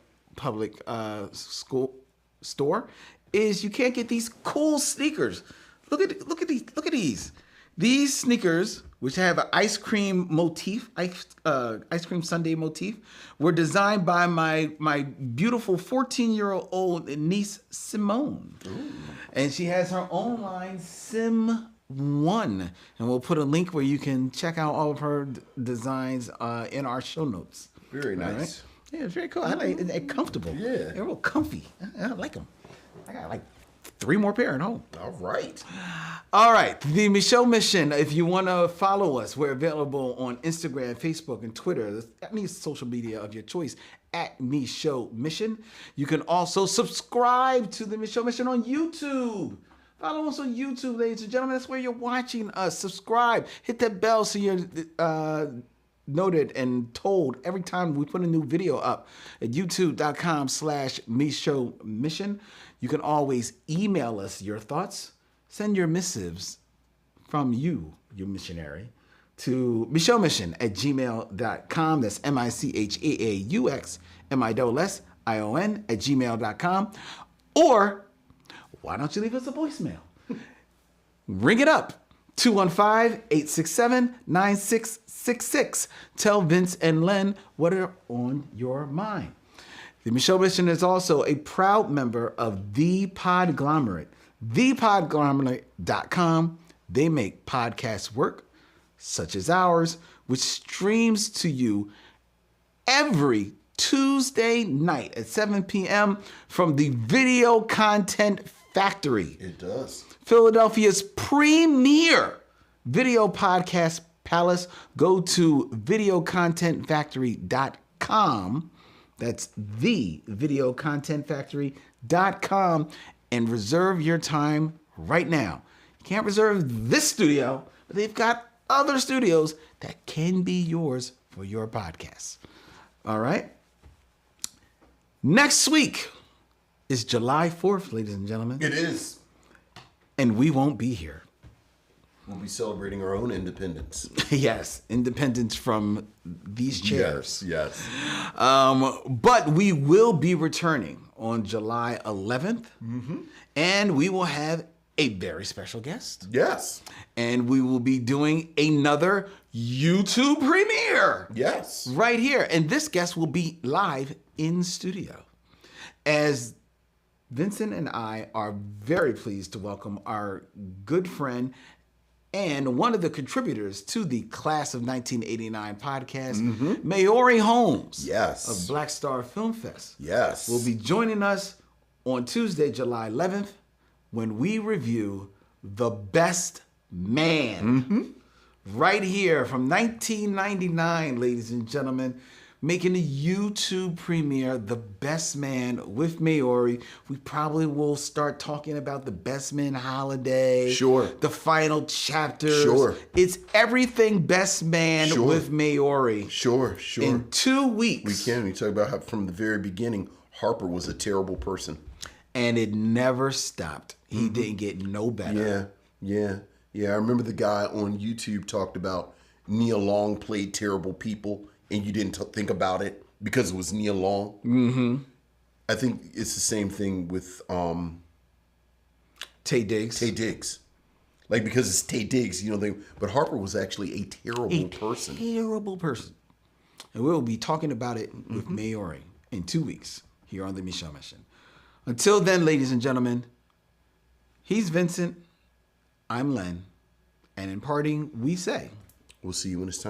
store is you can't get these cool sneakers. Look at these. These sneakers, which have an ice cream motif, ice cream sundae motif, were designed by my beautiful 14-year-old niece, Simone. Ooh. And she has her own line, Sim1. And we'll put a link where you can check out all of her designs in our show notes. Very nice. Right? Yeah, it's very cool. I like it. They're comfortable. Yeah. They're real comfy. I like them. I got like 3 more pair at home. All right. All right, the Micheaux Mission. If you want to follow us, we're available on Instagram, Facebook, and Twitter. Any social media of your choice at Micheaux Mission. You can also subscribe to the Micheaux Mission on YouTube. Follow us on YouTube, ladies and gentlemen. That's where you're watching us. Subscribe. Hit that bell so you're noted and told every time we put a new video up at youtube.com/Micheaux Mission. You can always email us your thoughts. Send your missives from you, your missionary, to micheauxmission@gmail.com. That's MICHAAUXMISSION@gmail.com. Or why don't you leave us a voicemail? Ring it up. 215-867-9666. Tell Vince and Len what are on your mind. The Micheaux Mission is also a proud member of The Podglomerate. ThePodglomerate.com. They make podcasts work, such as ours, which streams to you every Tuesday night at 7 p.m. from the Video Content Factory. It does. Philadelphia's premier video podcast palace. Go to videocontentfactory.com. That's the videocontentfactory.com and reserve your time right now. You can't reserve this studio, but they've got other studios that can be yours for your podcast. All right. Next week is July 4th, ladies and gentlemen. It is. And we won't be here. We'll be celebrating our own independence. Yes, independence from these chairs. Yes. But we will be returning on July 11th. Mm-hmm. And we will have a very special guest. Yes. And we will be doing another YouTube premiere. Yes. Right here. And this guest will be live in studio. As Vincent and I are very pleased to welcome our good friend and one of the contributors to the Class of 1989 podcast, Maori Holmes. Yes. Of Black Star Film Fest. Yes. Will be joining us on Tuesday, July 11th, when we review The Best Man. Right here from 1999, ladies and gentlemen, making a YouTube premiere, The Best Man with Maori. We probably will start talking about The Best Man holiday. Sure. The final chapters. Sure. It's everything Best Man with Maori. Sure. In 2 weeks. We can. We talk about how from the very beginning, Harper was a terrible person. And it never stopped. He didn't get no better. Yeah. I remember the guy on YouTube talked about Nia Long played terrible people, and you didn't think about it because it was Nia Long. Mm-hmm. I think it's the same thing with Taye Diggs. Like, because it's Taye Diggs, but Harper was actually a terrible person. Terrible person. And we'll be talking about it with Maori in 2 weeks here on the Micheaux Mission. Until then, ladies and gentlemen, he's Vincent, I'm Len, and in parting, we say, We'll see you when it's time.